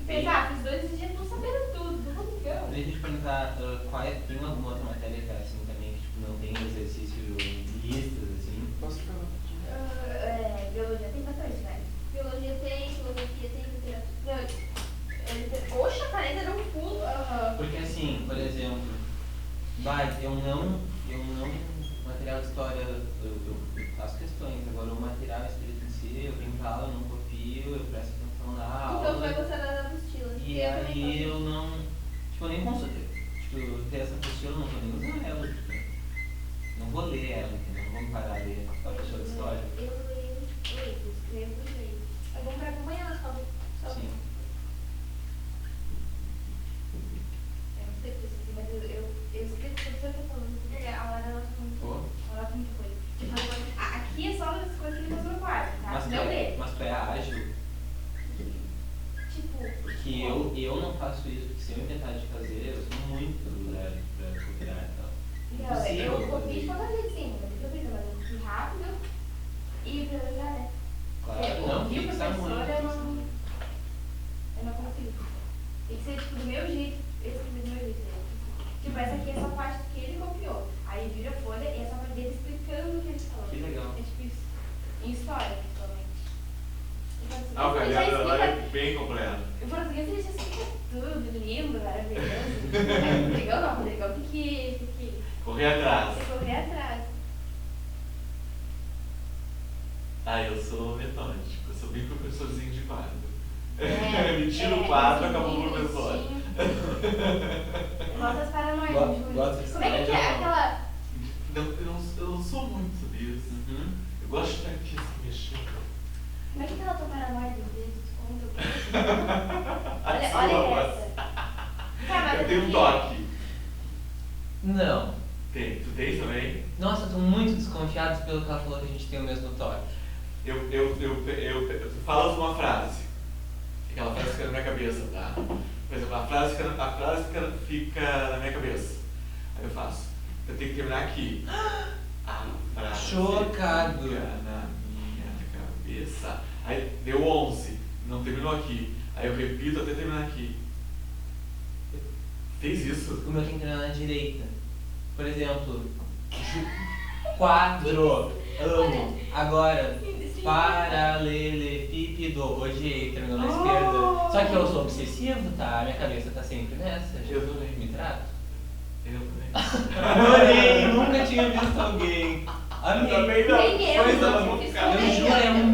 Pensar, os dois esses dias estão sabendo tudo, do Rodrigão. Deixa eu te perguntar, tem alguma outra matéria que é assim também, que tipo, não tem exercício listas, assim? Posso ficar lá? Biologia tem bastante, né? Biologia tem, filosofia tem, literatura. Poxa, cara, ainda não pulo. Porque assim, por exemplo, material de história, eu faço questões, agora o material escrito em si, eu venho pra aula, eu não copio, eu presto atenção na aula. Então vai gostar das apostilas. E aí eu não, tipo, eu nem consultei. Tipo, eu tenho essa apostila, eu não tô nem usando ela, tipo, não vou ler ela, entendeu? Não vou me parar a ler a apostila de história. Eu escrevo e leio. É bom pra acompanhar, só. Sim. Eu não sei por isso, mas eu escrevo tudo que eu tô falando, porque a Lara ela tá muito. Pô. Ela tá muito coisa. Tipo, aqui é só as coisas que ele faz no quarto, tá? Mas Não dele. tu é ágil, Tipo. porque eu não faço isso, porque se eu inventar de fazer, eu sou muito leve pra copiar e tal. Não, Impossível eu copio fazer de isso. qualquer jeito, sim, mas eu fiz, mas eu copio rápido e pra lembrar, né? Claro, não Viu, fixa professor, muito. eu não consigo. Tem que ser tipo do meu jeito, eu escrevi do meu jeito. Né? Tipo, essa aqui é só a parte que ele copiou. Aí vira a folha e essa parte dele explicando o que ele falou. Que legal. É tipo isso. Em história, principalmente. Então, Ah, o ele já caderno agora é explica. bem completo. O português ele já explica tudo, lindo, maravilhoso. Rodrigão não, Rodrigão tem que Correr atrás. tem que correr atrás. Ah, eu sou metódico, eu sou bem professorzinho de quadro. É, Me tira o é, quadro, é, acabou o professor. Mostra as paranoias, Júlio. Gosto de Como é que é história, aquela. Eu não sou muito sobre isso. Uhum. Eu gosto de estar aqui assim, mexendo. Como é que aquela tua paranoia dos dedos? Conta. A Olha sua, essa. Tá, mas eu tenho um aqui- toque. Não. Tem, tu tens também? Nossa, eu tô muito desconfiado pelo que ela falou que a gente tem o mesmo toque. Tu falas uma frase. Aquela frase fica na minha cabeça, tá? Por exemplo, a frase fica na minha cabeça. Aí eu faço. Eu tenho que terminar aqui. A frase Chocado. fica na minha cabeça. Aí deu 11. Não terminou aqui. Aí eu repito até terminar aqui. Fez isso? O meu tem que terminar na direita. Por exemplo, quadro, amo. Agora, paralelepípedo, odiei, terminou na esquerda. Só que eu sou obsessivo, tá? Minha cabeça tá sempre nessa. Eu também. Me trato. Eu também. Adorei, nunca tinha visto alguém. Amei. Também não. Nem eu, Pois ela não, não eu fica. Eu também. juro, é o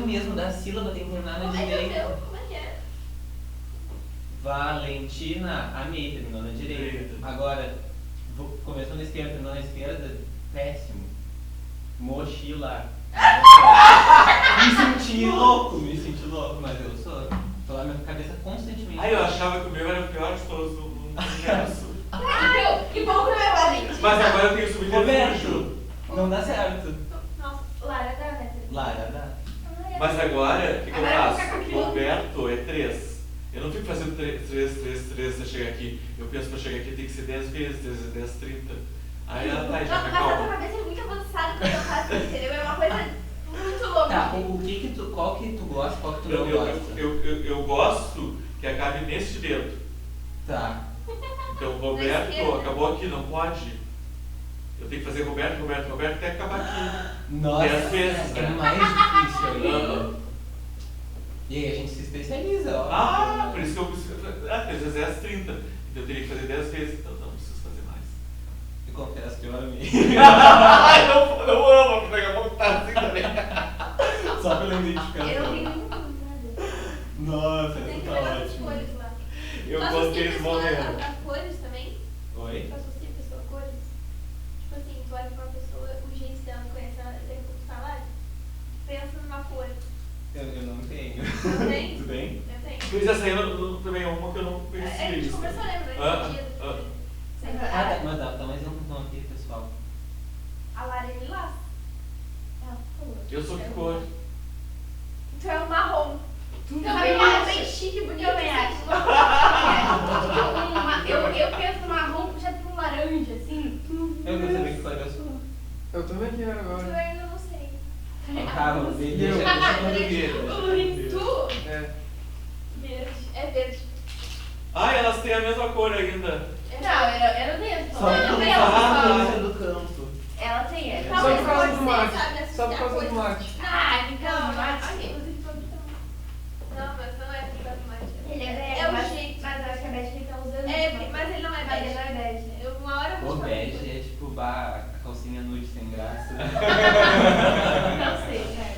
mesmo da sílaba, tem que terminar na Como é que é o direita. teu? Como é que é? Valentina, amei, terminou na direita. Direita. Agora, começou na esquerda, terminou na esquerda, péssimo. Mochila. Me senti louco, mas eu sou. Tô na minha cabeça constantemente. Aí eu achava que o meu era o pior de todos do universo. Que bom que não é valente. Mas agora eu tenho Roberto, subterfúgio. não dá certo. Nossa, Lara dá, né? Lara, dá. Mas agora, o que eu Agora eu vou ficar com faço? aquilo. Roberto é 3. Eu não fico fazendo 3 até chegar aqui. Eu penso pra chegar aqui tem que ser 10 vezes, 10 é 10, 30. Aí ela tá, já Mas tá a tua calma. cabeça é muito avançada quando eu faço isso, entendeu? É uma coisa muito louca. Tá, qual que tu gosta, qual que tu não gosta? Eu gosto que acabe neste dedo. Tá. Então, Roberto, esquerda. acabou aqui, não pode. Eu tenho que fazer Roberto até acabar aqui. Nossa, 10 vezes, é né? mais difícil ainda. Aham. E aí a gente se especializa, ó. Ah, por isso que eu preciso. Às vezes é as 30. Então eu teria que fazer 10 vezes, então não preciso fazer mais. Eu confesso que eu amei. Ai, não amo, porque daqui a pouco tá assim também. Só pela Eu não identificação. tenho nenhuma vontade. Nossa, Tem essa que tá levar as ótima. cores lá. Eu Tu gosto que associa eles vão pessoa lendo. a cores também? Oi? Tu associa a pessoa a cores? Tipo assim, tu olha pra uma pessoa, o jeito dela, conhece ela, tem como tu falar? Pensa numa cor. Eu não tenho. Não tem? Tudo bem? Eu tenho. Mas essa aí também é uma que eu não A conhecia. gente isso. conversou, lembra? Ah, Esse dia. ah. Ah, tá, mas dá mais um botão aqui, pessoal. A Lara é lilás. Ela falou. Eu sou que cor? Tu é o marrom. Tu Também é bem chique, bonito. Também assim. Eu penso no marrom puxado pro laranja, assim. Eu quero saber que cor eu sou. Eu também quero Tu agora. ainda não sei. Calma, deixa quando vir. Tu? É. Verde. É verde. Ah, elas têm a mesma cor ainda. Não, era dentro. Só Não, que não, a não. coisa do campo. Ela tem, é. Tá, Só mas por causa pode do ser, mate. sabe, Só por associar causa do coisas. mate. Ah, então, Não, mate. ok, inclusive pode então. Não, mas não é por causa do mate. Ele é bege, É o mas, jeito. mas eu acho que a bege que ele tá usando. É, mas ele não é Mas ele bege. não é bege. Uma hora eu vou O te falar bege depois. é tipo a calcinha nude sem graça. Não sei, cara.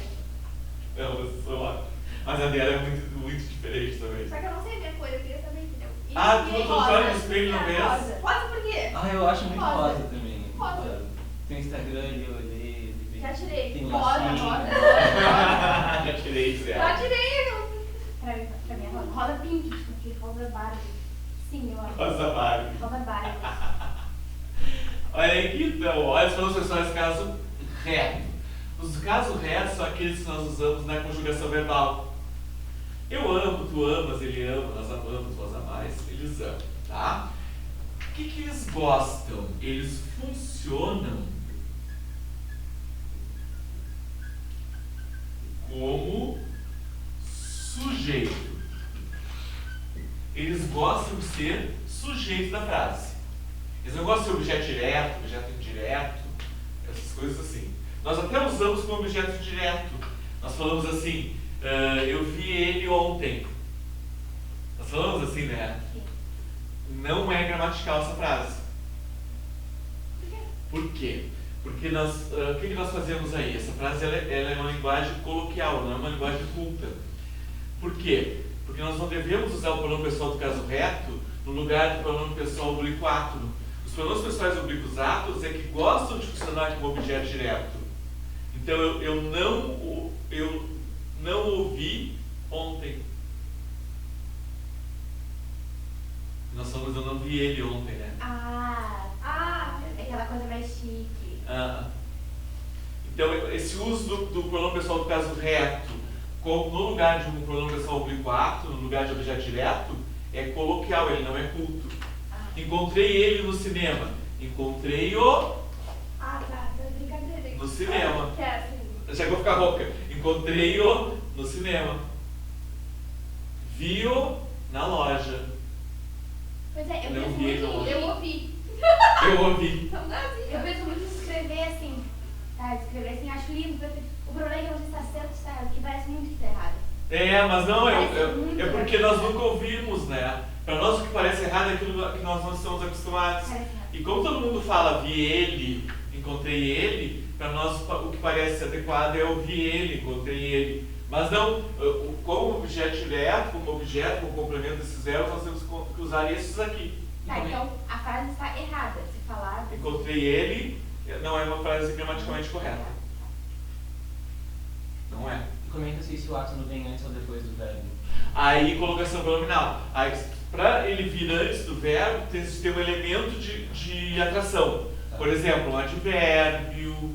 Não, eu sou lá. Mas a dela é muito diferente também. Só que eu não sei a minha cor, eu queria saber, entendeu? E Ah, e tu rosa. olha no espelho e não vê? Rosa. Rosa por quê? Ah, eu acho muito Rosa. rosa também. Rosa. Tem o Instagram ali, eu olhei. Já tirei. Tem Rosa, lacinho. rosa. Já tirei isso, Já tirei. Pra mim é rosa. Rosa pink, tipo, que rosa Barbie. Sim, eu acho. Rosa Barbie. Rosa Barbie. Olha aqui então, olha os pessoas caso reto. Os casos retos são aqueles que nós usamos na conjugação verbal. Eu amo, tu amas, ele ama, nós amamos, vós amais, eles amam, tá? O que eles gostam? Eles funcionam como sujeito. Eles gostam de ser sujeito da frase. Eles não gostam de ser objeto direto, objeto indireto, essas coisas assim. Nós até usamos como objeto direto. Nós falamos assim, eu vi ele ontem. Nós falamos assim, né? Não é gramatical essa frase. Por quê? Porque nós, o que nós fazemos aí? Essa frase ela é uma linguagem coloquial, não é uma linguagem culta. Por quê? Porque nós não devemos usar o pronome pessoal do caso reto no lugar do pronome pessoal oblíquo átero. Os pronomes pessoais oblíquos átulos é que gostam de funcionar como objeto direto. Então eu não ouvi ontem. Nós falamos eu não vi ele ontem, né? É aquela coisa mais chique. Então esse uso do pronome pessoal do caso reto no lugar de um pronome pessoal oblíquo átero, no lugar de objeto direto, é coloquial, ele não é culto. Encontrei ele no cinema. Encontrei-o Ah, tá. Brincadeira. no cinema. Que é assim. Já que eu vou ficar rouca. Encontrei-o no cinema. Vi-o na loja. Pois é, eu Não penso vi ele muito ontem. em eu ouvi. Eu ouvi. Então dá assim. Eu penso muito em escrever assim. Tá, escrever assim, acho lindo. O problema é que você está certo, está errado, que parece muito que está errado. Mas não, Parece muito é porque errado. nós nunca ouvimos, né? Para nós o que parece errado é aquilo que nós não estamos acostumados. Parece errado. E como todo mundo fala vi ele, encontrei ele, para nós o que parece adequado é ouvir ele, encontrei ele. Mas não, como objeto direto, como objeto, como complemento desses verbos, nós temos que usar esses aqui. Tá, então a frase está errada. Se falar. Encontrei ele não é uma frase gramaticalmente correta. Não é. Comenta se o átomo vem antes ou depois do verbo. Aí, colocação pronominal. Aí, para ele vir antes do verbo, tem que ter um elemento de atração. Por exemplo, um advérbio,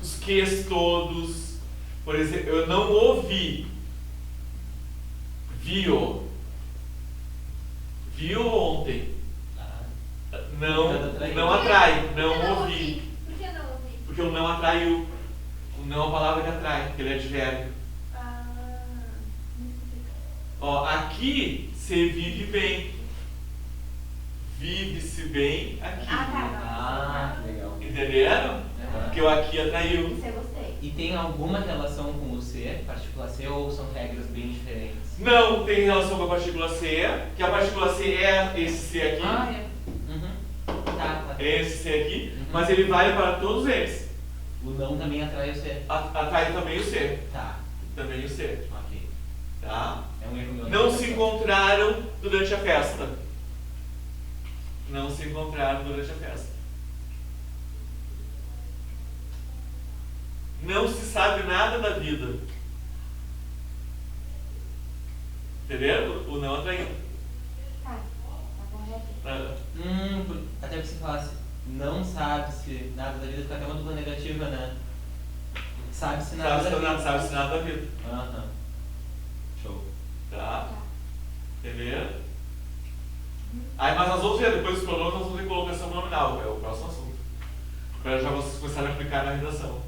os ques todos. Por exemplo, eu não ouvi. Vi-o. Vi-o ontem. Não atrai, não ouvir. Por que não ouvi? Porque o não atraiu. O não é a palavra que atrai, porque ele é advérbio. Ó, aqui você vive bem. Vive-se bem aqui. Ah, que legal. Entenderam? Porque o aqui atraiu. Isso eu gostei. E tem alguma relação com o ser, partícula C, ou são regras bem diferentes? Não tem relação com a partícula C, que a partícula C é esse C aqui. É. Tá. É esse C aqui, mas ele vale para todos eles. O não também atrai o ser. Atrai também o C. Tá. Também o C. Ok. Tá? É um erro meu. Não se encontraram durante a festa. Não se encontraram durante a festa. Não se sabe nada da vida. Entendeu? O não atraindo. Tá correto. Até que você falasse, não sabe-se nada da vida, fica até uma dupla negativa, né? Sabe-se nada da vida. Sabe-se nada da vida. Aham. Show. Tá? Entendeu? Aí, mas nós vamos ver, depois dos pronomes, nós vamos ver colocação nominal, é o próximo assunto. Para já vocês começarem a aplicar na redação.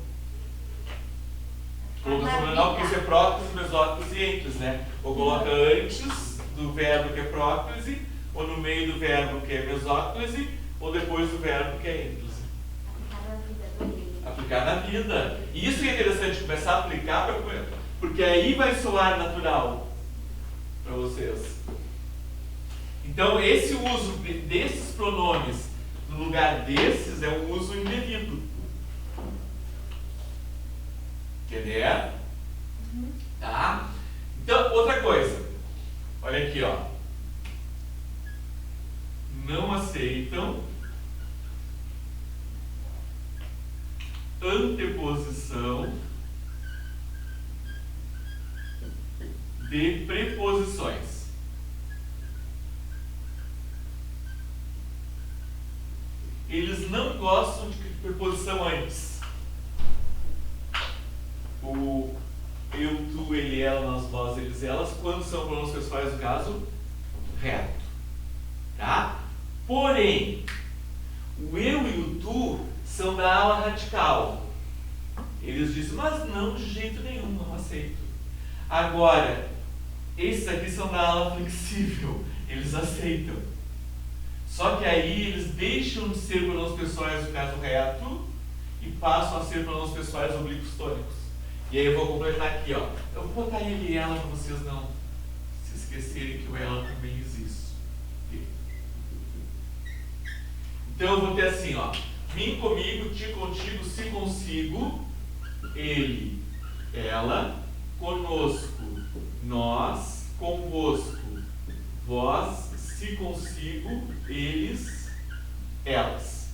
Colocação nominal, porque isso é próclise, mesóclise e ênclise, né? Ou coloca antes do verbo que é próclise, ou no meio do verbo que é mesóclise, ou depois do verbo que é ênclise. Aplicar na vida. E isso que é interessante, começar a aplicar, porque aí vai soar natural para vocês. Então, esse uso desses pronomes no lugar desses é um uso indevido. Entendeu? Tá? Então, outra coisa. Olha aqui, ó. Não aceitam anteposição de preposições. Eles não gostam de preposição antes. O eu, tu, ele, ela, nós, vós, eles, elas, quando são pronomes pessoais, no caso, reto. Tá? Porém, o eu e o tu são da ala radical. Eles dizem, mas não, de jeito nenhum, não aceito. Agora, esses aqui são da ala flexível. Eles aceitam. Só que aí eles deixam de ser pronomes pessoais no caso reto e passam a ser pronomes pessoais oblíquos tônicos. E aí eu vou completar aqui, ó. Eu vou botar ele e ela para vocês não se esquecerem que o ela também existe. Então eu vou ter assim, ó. Mim, comigo, ti, contigo, se, consigo, ele, ela, conosco, nós, convosco, vós, se, consigo, eles, elas.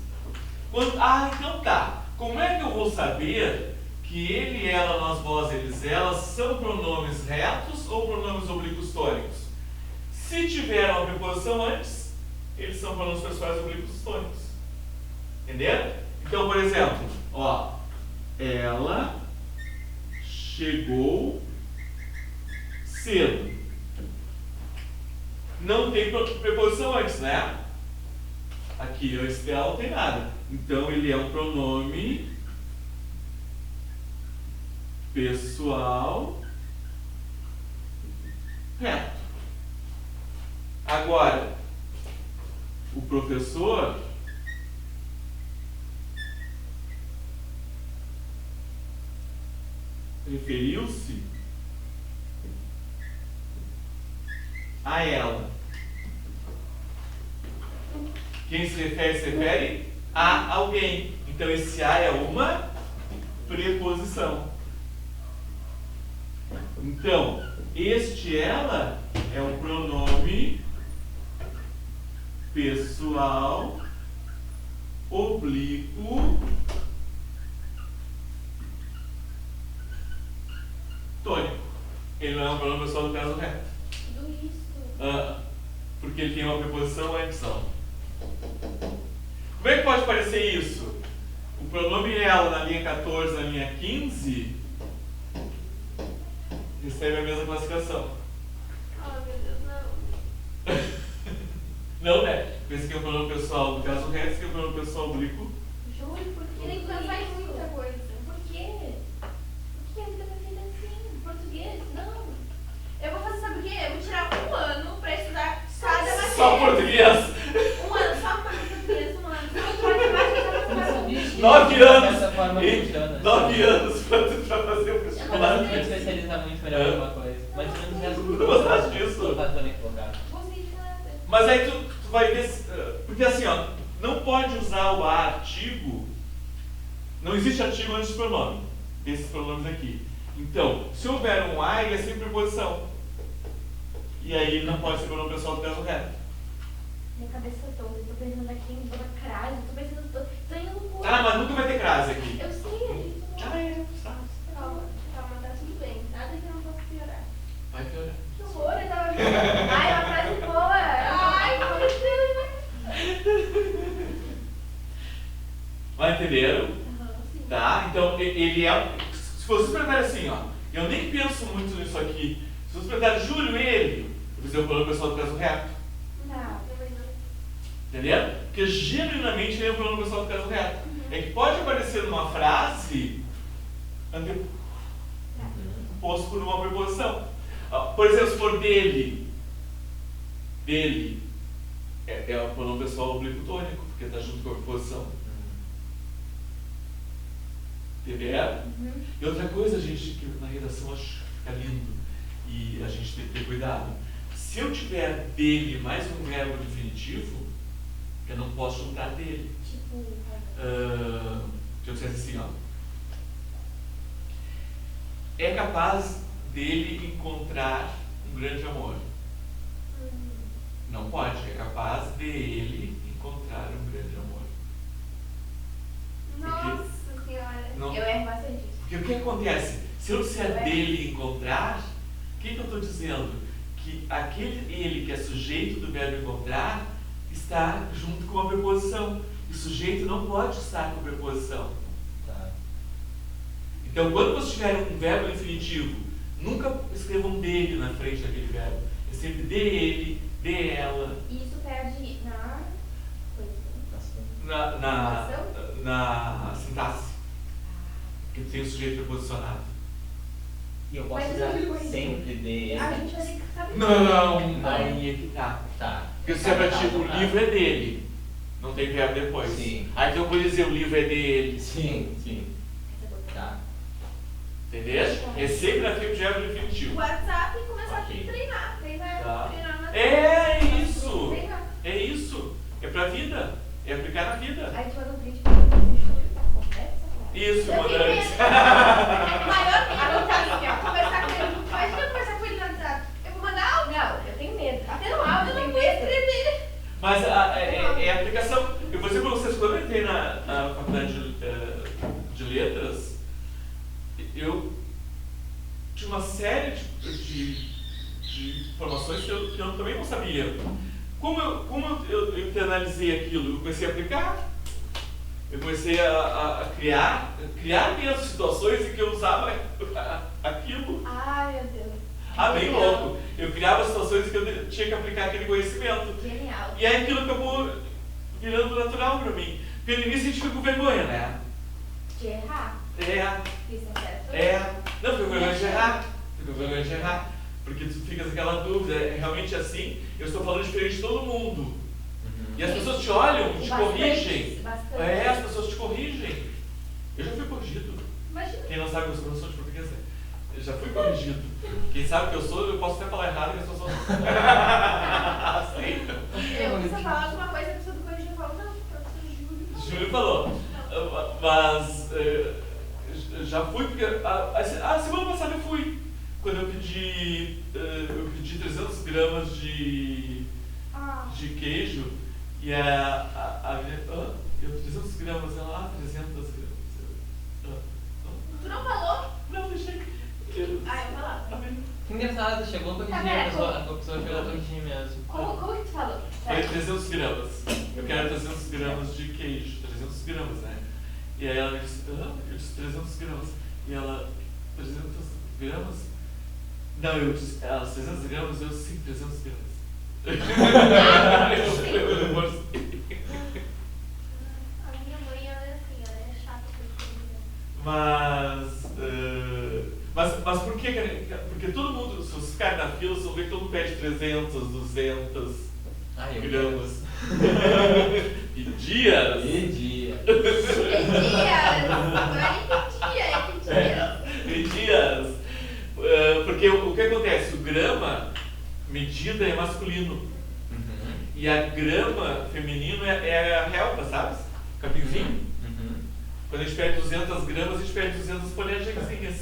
Então tá. Como é que eu vou saber que ele, ela, nós, vós, eles, elas são pronomes retos ou pronomes oblíquos tônicos? Se tiver uma preposição antes, eles são pronomes pessoais oblíquos tônicos. Entenderam? Então, por exemplo, ó, ela chegou cedo. Não tem preposição antes, né? Aqui, esse dela não tem nada. Então, ele é um pronome pessoal reto. Agora, o professor referiu-se a ela. Quem se refere a alguém. Então esse a é uma preposição. Então, este ela é um pronome pessoal oblíquo tônico. Ele não é um pronome pessoal do caso reto. Tudo isso. Porque ele tem uma preposição antes, não. Como é que pode parecer isso? O pronome ela na linha 14 e na linha 15 recebe a mesma classificação. Oh, meu Deus, não. Não, né? Esse aqui é o pronome pessoal do caso reto, esse aqui é o pronome pessoal oblíquo. Juro, porque Ele não faz muita coisa. Por quê? Por que a vida vai ser assim? Português? Não. Eu vou fazer, sabe o quê? Eu vou tirar 1 ano pra estudar cada matéria. Só português. 1 ano, só português, 1 ano. Só matemática, Eu não sabia que 9 anos. dessa forma funciona. 9 anos pra fazer o Eu vestibular. não sei especializar muito melhor em alguma coisa. Mas pelo menos já Não gostaste disso? Tô fazendo equivocado. Gostei de nada. Mas aí tu vai ver. Porque assim, ó, não pode usar o artigo. Não existe artigo antes do pronome. Esses pronomes aqui. Então, se houver um a, ele é sempre preposição. E aí ele não pode ser pronome pessoal do caso reto. Minha cabeça toda, eu tô pensando aqui em toda crase, tô pensando, tô indo por. Ah, mas nunca vai ter crase aqui. Eu sei, a gente não. Ah, é, sabe. Calma, calma, tá tudo bem. Nada que eu não possa piorar. Vai piorar. Que horror, eu tava vendo. Ai, uma frase boa! Ai, meu Deus. Vai entenderam? Aham, sim. Tá? Então, ele é. Se vocês perguntarem assim, ó, eu nem penso muito nisso aqui. Se vocês perguntarem, Júlio, ele, eu vou dizer o pronome pessoal do caso reto. Não. Também não. Entendeu? Porque genuinamente ele é o pronome pessoal do caso reto. É que pode aparecer numa frase posto por uma preposição. Por exemplo, se for dele, é o pronome pessoal oblíquo tônico, porque está junto com a preposição. Entenderam? E outra coisa, gente, que na redação acho que fica lindo e a gente tem que ter cuidado. Se eu tiver dele mais um verbo definitivo, eu não posso juntar dele. Tipo. Se eu dissesse assim, ó. É capaz dele encontrar um grande amor. Não pode, é capaz dele encontrar um grande amor. Nossa senhora. Não, Eu erro bastante isso. porque o que acontece? Se eu disser dele encontrar, o que eu estou dizendo? Que aquele ele que é sujeito do verbo encontrar está junto com a preposição. E sujeito não pode estar com a preposição. Tá. Então, quando você tiver um verbo infinitivo, nunca escrevam dele na frente daquele verbo. É sempre dele, de ela, E isso perde na coisa. na sintaxe. Que tem o sujeito preposicionado. E eu posso Mas usar eu digo sempre de. A gente vai ter que saber. Não, aí é que tá. Tá. Porque se é pra ti, o livro é dele. Não tem verbo depois. Sim. Aí então eu vou dizer o livro é dele. Sim, sim. Tá. Entendeu? É sempre na frente de verbo O definitivo. WhatsApp e começar Ok. a treinar. Tá. Treinar na É isso! Treinar. É isso. É pra vida. É aplicar na vida. Aí tu manda um print pra você, conversa, cara. Isso, Eu tenho mandante. medo. Maior medo tá assim, ó. Conversar com ele. Imagina eu conversar com ele no WhatsApp. Eu vou mandar áudio. Não, eu tenho medo. Até no Eu áudio eu não tenho vou medo. escrever. Mas é a aplicação. Eu vou dizer para vocês, quando eu entrei na faculdade de letras, eu tinha uma série de informações que eu também não sabia. Como eu internalizei aquilo? Eu comecei a aplicar. Eu comecei a criar mesmo situações em que eu usava aquilo. Ai, meu Deus. Bem louco. Eu criava situações em que eu tinha que aplicar aquele conhecimento. Genial. E aí aquilo acabou virando natural pra mim. Porque no início a gente fica com vergonha, né? De errar. Isso é certo? Não, fica com vergonha de errar. Fica com vergonha de errar. Porque tu fica com aquela dúvida, é realmente assim? Eu estou falando diferente de todo mundo. E as pessoas te olham, te Bastante, corrigem. bastante. As pessoas te corrigem. Eu já fui corrigido. Imagina. Quem não sabe que eu sou professor de português, eu já fui corrigido. Quem sabe que eu sou, eu posso até falar errado que as pessoas aceitam. Eu preciso falar alguma coisa, a pessoa do corrigir e fala, não, professor Júlio falou. Mas já fui, porque a semana passada eu fui. Quando eu pedi 300 gramas de queijo e a menina, eu 300 gramas, ela, 300 gramas. Tu não falou? Não, deixei. Eu falava. Que engraçado, chegou a corrigir, pera, a pessoa chegou a corrigir mesmo. Como que tu falou? Foi 300 gramas. Eu quero 300 gramas de queijo, 300 gramas, né? E aí ela disse, eu disse 300 gramas. E ela, 300 gramas? Não, eu disse, ela, 300 gramas, eu sim, 300 gramas. Eu 500, 200 Ai, eu gramas. E dias. E dia. É dias. Não é que dia, é que dias. E dias. Porque o que acontece? O grama, medida é masculino. Uhum. E a grama feminino é a relva, sabe? Capinzinho. Uhum. Quando a gente perde 200 gramas, a gente perde 200 folhagenzinhas.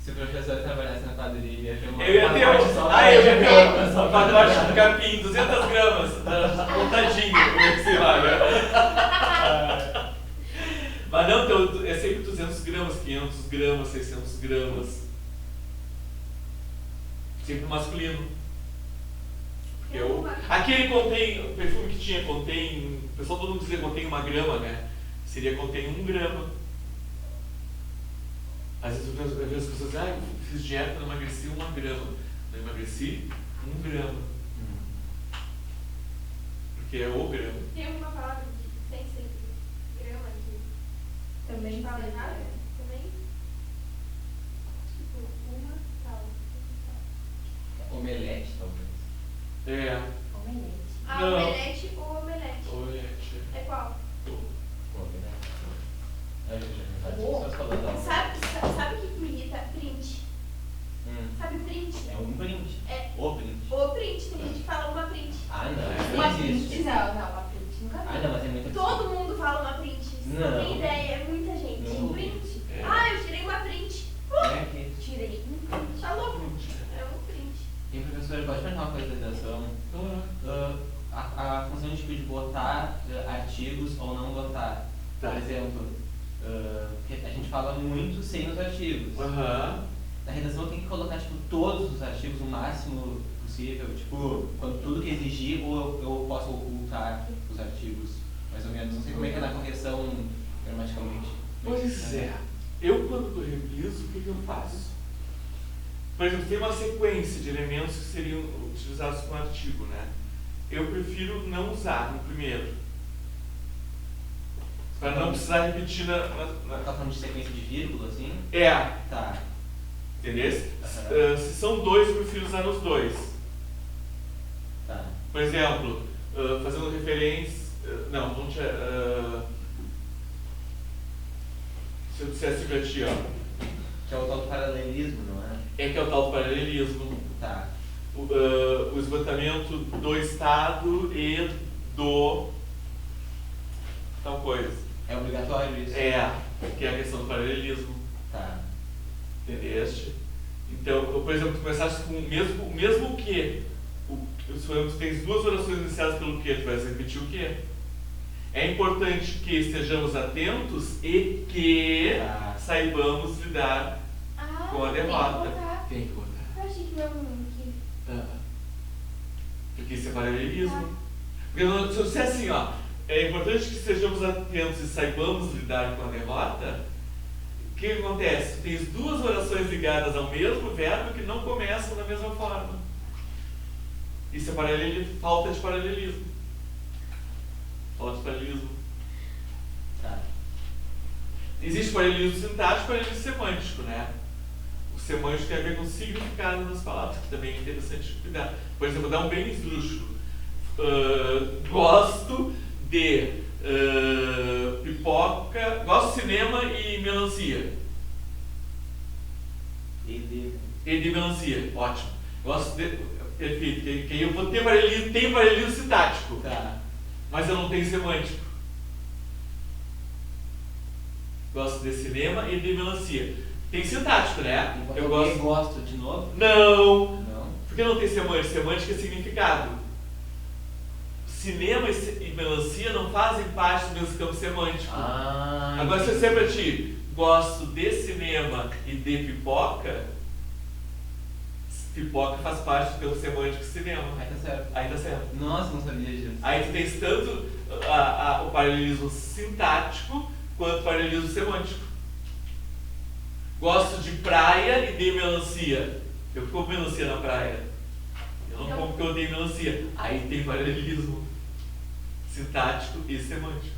Se o professor trabalhasse na padaria, ele ia ter uma Eu ia ter pacote só eu ia ter pra só um pacote de capim, 200 gramas, montadinho, sei lá, né? Mas não, é sempre 200 gramas, 500 gramas, 600 gramas. Sempre masculino. Porque aquele contém, o perfume que contém, o pessoal todo mundo dizia contém 1 grama, né? Seria contém 1 grama. Às vezes eu vejo as pessoas dizem, eu fiz dieta, não emagreci 1 grama. Não emagreci 1 grama. Porque é o grama. Tem alguma palavra que tem sempre grama aqui? Também Fala sei, errado? é. Também? Tipo, uma tal. Omelete, talvez. É. Omelete. Ah, Não. omelete ou omelete? Omelete. É qual? Omelete. Ai, gente, as Oh. pessoas falando da Sabe o que me irrita? Print. Sabe print? É um print. É. O print. O print, tem gente que fala uma print. Ah, não. Uma Não existe. print, não, uma print nunca vi. Ah, não, mas é muito Todo mundo fala uma print. Você não Não. tem ideia, é muita gente. Não. Print. É. Ah, eu tirei uma print. É que Tirei um print. Tá louco? É um print. tem professor, pode perguntar uma coisa da redação. A função de botar artigos ou não botar. Tá. Por exemplo, que a gente fala muito sem os artigos. Aham. Na redação tem que colocar tipo, todos os artigos o máximo possível, tipo, quando tudo que exigir, ou eu posso ocultar os artigos, mais ou menos. Não sei como é que é na correção gramaticalmente. Pois é. Eu quando reviso, o que eu faço? Por exemplo, tem uma sequência de elementos que seriam utilizados com artigo, né? Eu prefiro não usar no primeiro. Para não precisar repetir Tá falando de sequência de vírgula, assim? É, Tá. entendeu? Aham. Se são dois, eu prefiro usar nos dois. Tá. Por exemplo, fazendo referência. Não, vamos tirar. Se eu dissesse pra ti, ó. Que é o tal do paralelismo, não é? É que é o tal do paralelismo. Tá. O esgotamento do Estado e do tal coisa. É obrigatório isso? É, que é a questão do paralelismo. Tá. Entendeste? Então, por exemplo, tu começaste com o mesmo que. Tu tens duas orações iniciadas pelo que, tu vais repetir o que. É importante que estejamos atentos e que saibamos lidar Ah, com a derrota. tem que botar. Tem que botar. Eu achei que não. Porque isso é paralelismo. Porque se eu disser assim, ó, é importante que estejamos atentos e saibamos lidar com a derrota, o que acontece? Tens duas orações ligadas ao mesmo verbo que não começam da mesma forma. Isso é paralelismo, falta de paralelismo. Falta de paralelismo. Tá. Existe paralelismo sintático e paralelismo semântico, né? O semântico tem a ver com o significado das palavras, que também é interessante cuidar. Por exemplo, vou dar um bem esdrúxulo. Gosto de pipoca, gosto de cinema e melancia. E de melancia, ótimo. Gosto de. Perfeito, que aí eu vou ter paralelismo, tem paralelismo sintático, Tá. mas eu não tenho semântico. Gosto de cinema e de melancia. Tem sintático, né? Eu gosto de novo? Não, Não. porque não tem semântica. Semântica é significado. Cinema e melancia não fazem parte do mesmo campo semântico. Agora, se eu disser pra ti, gosto de cinema e de pipoca, pipoca faz parte do campo semântico cinema. Aí tá certo. Aí tá certo. Nossa, não sabia disso. Aí tu tens tanto o paralelismo sintático quanto o paralelismo semântico. Gosto de praia e de melancia. Eu como melancia na praia. Eu não como porque eu odeio melancia. Aí tem paralelismo sintático e semântico.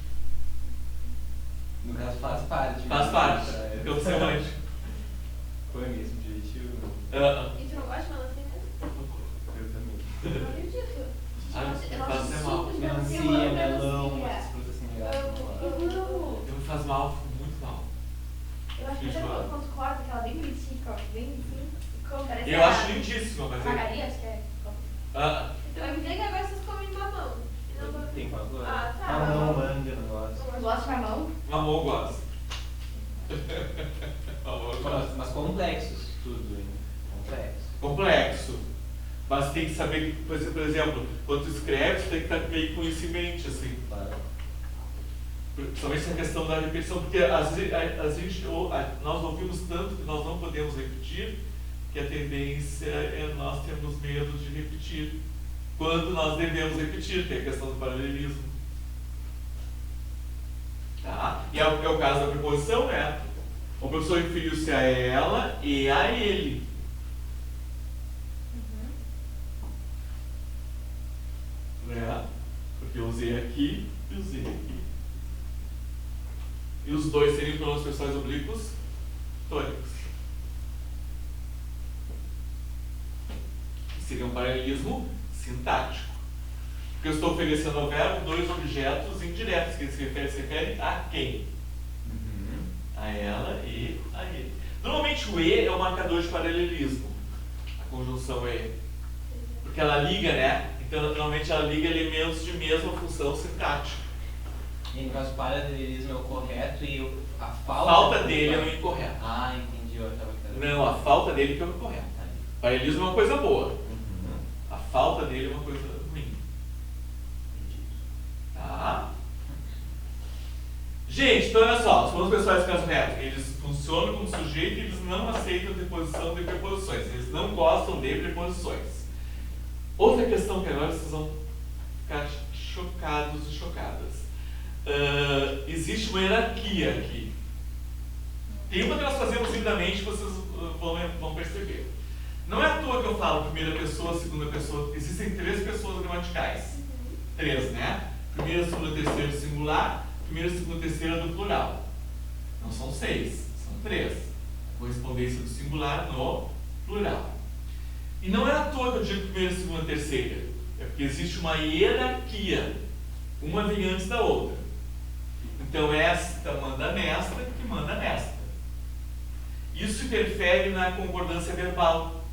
No caso, faz parte. Faz parte do campo semântico. Foi mesmo, direitinho. E tu não gosta de melancia mesmo? Eu também. Não acredito. Ah, Eu faz acho até mal. suco de melancia, eu Melancia, amo melão, melancia. essas frutas assim legais. Amo. Me faz mal, muito mal. Eu acho que Feijoada. quando corta aquela bem bonitinha, bem bonitinha, como parece Eu acho lindíssimo, mas Pagaria, acho que é. Então vai me dizer que agora vocês comem mamão. E não mamão. Tem favor? Ah, tá. Não, manga, não gosto. Não gosto de mamão? mamão eu gosto. Mamão eu gosto. Mas complexos, tudo, hein? Complexo. Complexo. Mas tem que saber que, por exemplo, quando tu escreve, tu tem que estar meio com isso em mente, assim. Claro. Principalmente essa questão da repetição, porque nós ouvimos tanto que nós não podemos repetir, que a tendência é nós termos medo de repetir. Quando nós devemos repetir, tem a questão do paralelismo. Tá? E é o caso da preposição, né? O professor referiu-se a ela e a ele. Né? Porque eu usei aqui e usei aqui. E os dois seriam pronomes pessoais oblíquos tônicos. Seria um paralelismo sintático. Porque eu estou oferecendo ao verbo dois objetos indiretos, que se referem a quem? A ela e a ele. Normalmente o E é o marcador de paralelismo. A conjunção E. Porque ela liga, né? Então normalmente ela liga elementos de mesma função sintática. E no caso, o paralelismo é o correto e a A falta... falta dele é o incorreto. Ah, entendi. Eu achava que era... Não, a falta dele que é o incorreto. Paralelismo é uma coisa boa. A falta dele é uma coisa ruim. Tá? Gente, então olha só, os pronomes pessoais caso reto, eles funcionam como sujeito e eles não aceitam deposição de preposições. Eles não gostam de preposições. Outra questão que agora vocês vão ficar chocados e chocadas. Existe uma hierarquia aqui. Tem uma que nós fazemos lindamente, vocês vão perceber. Não é à toa que eu falo primeira pessoa, segunda pessoa. Existem três pessoas gramaticais. Três, né? Primeira, segunda, terceira singular. Primeira, segunda, terceira do plural. Não são seis, são três. Correspondência do singular no plural. E não é à toa que eu digo primeira, segunda, terceira. É porque existe uma hierarquia. Uma vem antes da outra. Então esta manda nesta, que manda nesta. Isso interfere na concordância verbal.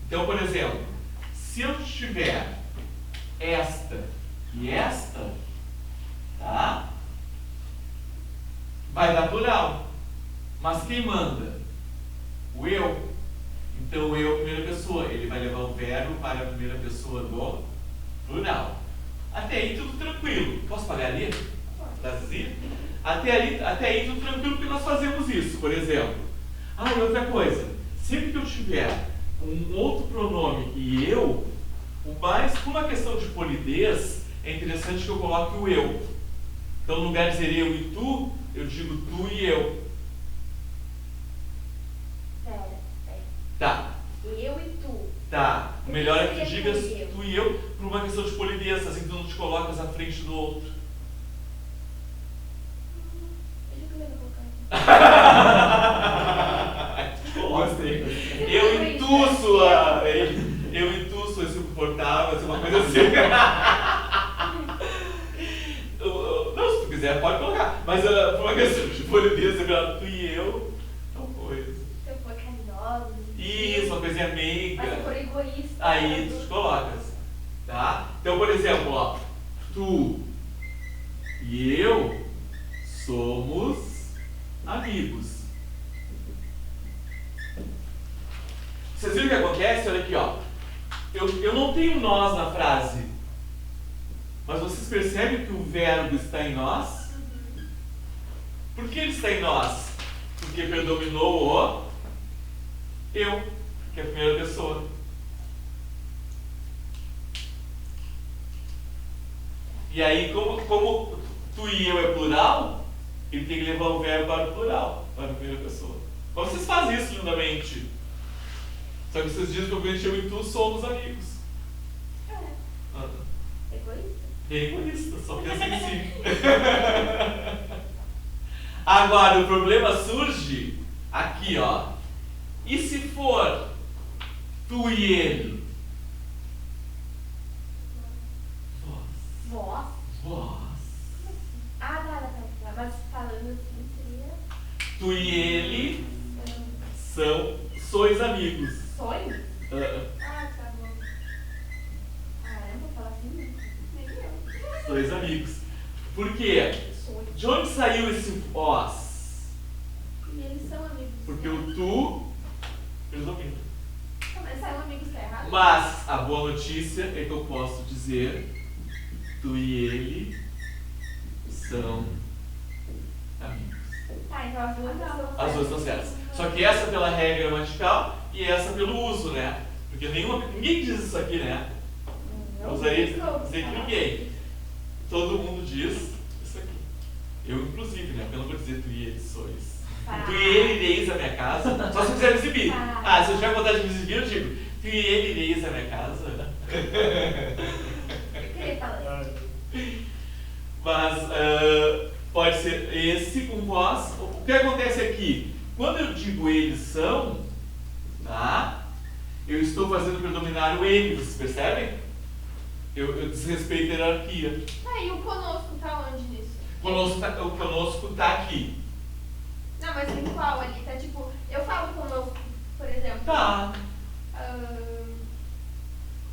Então, por exemplo, se eu tiver esta e esta, tá? Vai dar plural. Mas quem manda? O eu. Então o eu é a primeira pessoa. Ele vai levar o verbo para a primeira pessoa do plural. Até aí tudo tranquilo. Posso pagar ali? Até aí tudo tranquilo, porque nós fazemos isso, por exemplo. Ah, e outra coisa. Sempre que eu tiver um outro pronome e eu, por uma questão de polidez, é interessante que eu coloque o eu. Então, no lugar de dizer eu e tu, eu digo tu e eu. Pera. Tá. Eu e tu. Tá. O melhor é que tu digas tu e eu. tu e eu por uma questão de polidez, assim que tu não te colocas à frente do outro. Eu já comecei a colocar. Gostei. Eu e tu, sua insuportável, assim, uma coisa assim. Não, se tu quiser, pode colocar. Mas por uma questão de polidez, tu e eu, tal coisa. Se eu for carinhosa. Isso, uma coisinha meiga. Mas se for egoísta. Aí tu te colocas. Tá? Então, por exemplo, ó, tu e eu somos amigos. Vocês viram o que acontece? Olha aqui, ó. Eu não tenho nós na frase. Mas vocês percebem que o verbo está em nós? Por que ele está em nós? Porque predominou o eu, que é a primeira pessoa. E aí, como tu e eu é plural, ele tem que levar o verbo para o plural, para a primeira pessoa. Mas vocês fazem isso lindamente. Só que vocês dizem que provavelmente eu e tu somos amigos. Egoísta? É egoísta, só pensa em si. Agora, o problema surge aqui, ó. E se for tu e ele? Vós? Vós. Ah, tá. Mas falando assim seria. Tu e ele sois amigos. Sonho? Ah, Ah, tá bom. Caramba, fala assim mesmo. Nem eu. sois amigos. Por quê? Sonho. De onde saiu esse vós? E eles são amigos. Porque o tu predomina. Mas são amigos, tá errado? Mas a boa notícia é que eu posso dizer: tu e ele são amigos. Tá, então as duas não. As duas estão certas. Só que essa pela regra gramatical e essa pelo uso, né? Porque ninguém diz isso aqui, né? Eu usaria dizer que ninguém. Todo mundo diz isso aqui. Eu, inclusive, né? Porque eu não vou dizer tu e ele sois. Tu e ele ireis à minha casa. Só se quiser me exibir. Ah, se eu tiver vontade de me exibir, eu digo: tu e ele ireis à minha casa. Eu queria falar isso. Mas pode ser esse com vós. O que acontece aqui? Quando eu digo eles são, tá? Eu estou fazendo predominar o ele, vocês percebem? Eu desrespeito a hierarquia. Tá, e o conosco tá onde nisso? O conosco tá aqui. Não, mas em qual ali? Tá tipo, eu falo conosco, por exemplo. Tá. Como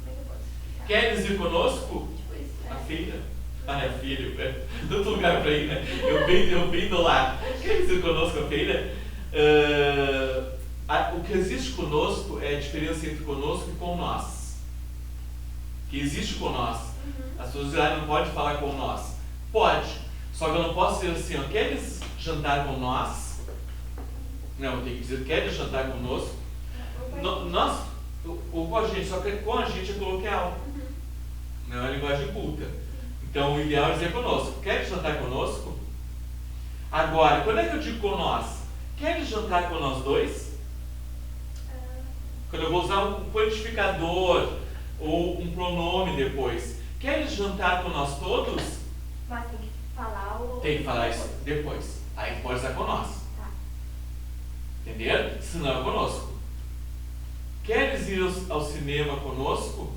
é que eu posso explicar? Quer dizer conosco? Tipo isso, A né? filha. Ah, é a filha. Tanto lugar pra ir, né? Eu bem do lado. Quer dizer conosco a filha? O que existe conosco é a diferença entre conosco e com nós. Que existe com nós. As pessoas dizem: não pode falar com nós. Pode. Só que eu não posso dizer assim: ó, queres jantar com nós? Não, eu tenho que dizer: queres jantar conosco? Nós, ou com a gente, só que com a gente é coloquial. Não é uma linguagem culta. Então o ideal é dizer conosco. Queres jantar conosco? Agora, quando é que eu digo com nós? Queres jantar com nós dois? Quando eu vou usar um quantificador ou um pronome depois. Queres jantar com nós todos? Mas tem que falar o... Tem que falar isso depois. Aí pode usar com nós. Tá. Entenderam? Senão é conosco. Queres ir ao cinema conosco?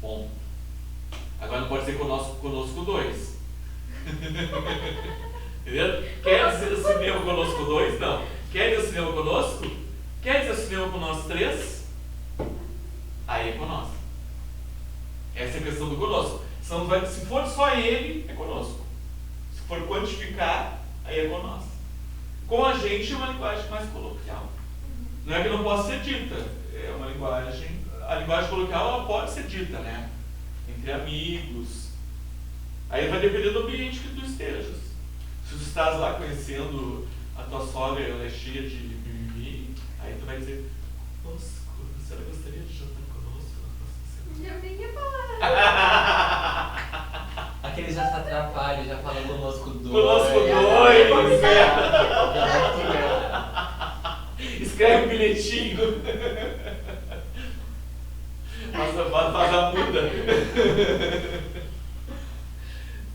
Bom. Agora não pode ser conosco dois. Entendeu? Queres ir ao cinema conosco dois? Não. Queres ir ao cinema conosco? Queres ir ao cinema com nós três? Aí é conosco. Essa é a questão do conosco. Se for só ele, é conosco. Se for quantificar, aí é conosco. Com a gente é uma linguagem mais coloquial. Não é que não possa ser dita. É uma linguagem... A linguagem coloquial ela pode ser dita, né? Entre amigos. Aí vai depender do ambiente que tu estejas. Se tu estás lá conhecendo a tua sogra e ela é cheia de mimimi, aí tu vai dizer: nossa, a senhora gostaria de jantar conosco na próxima semana? Eu nem ia falar. Aquele já se atrapalha, já fala conosco dois. Conosco dois! Escreve um bilhetinho. Faz a muda.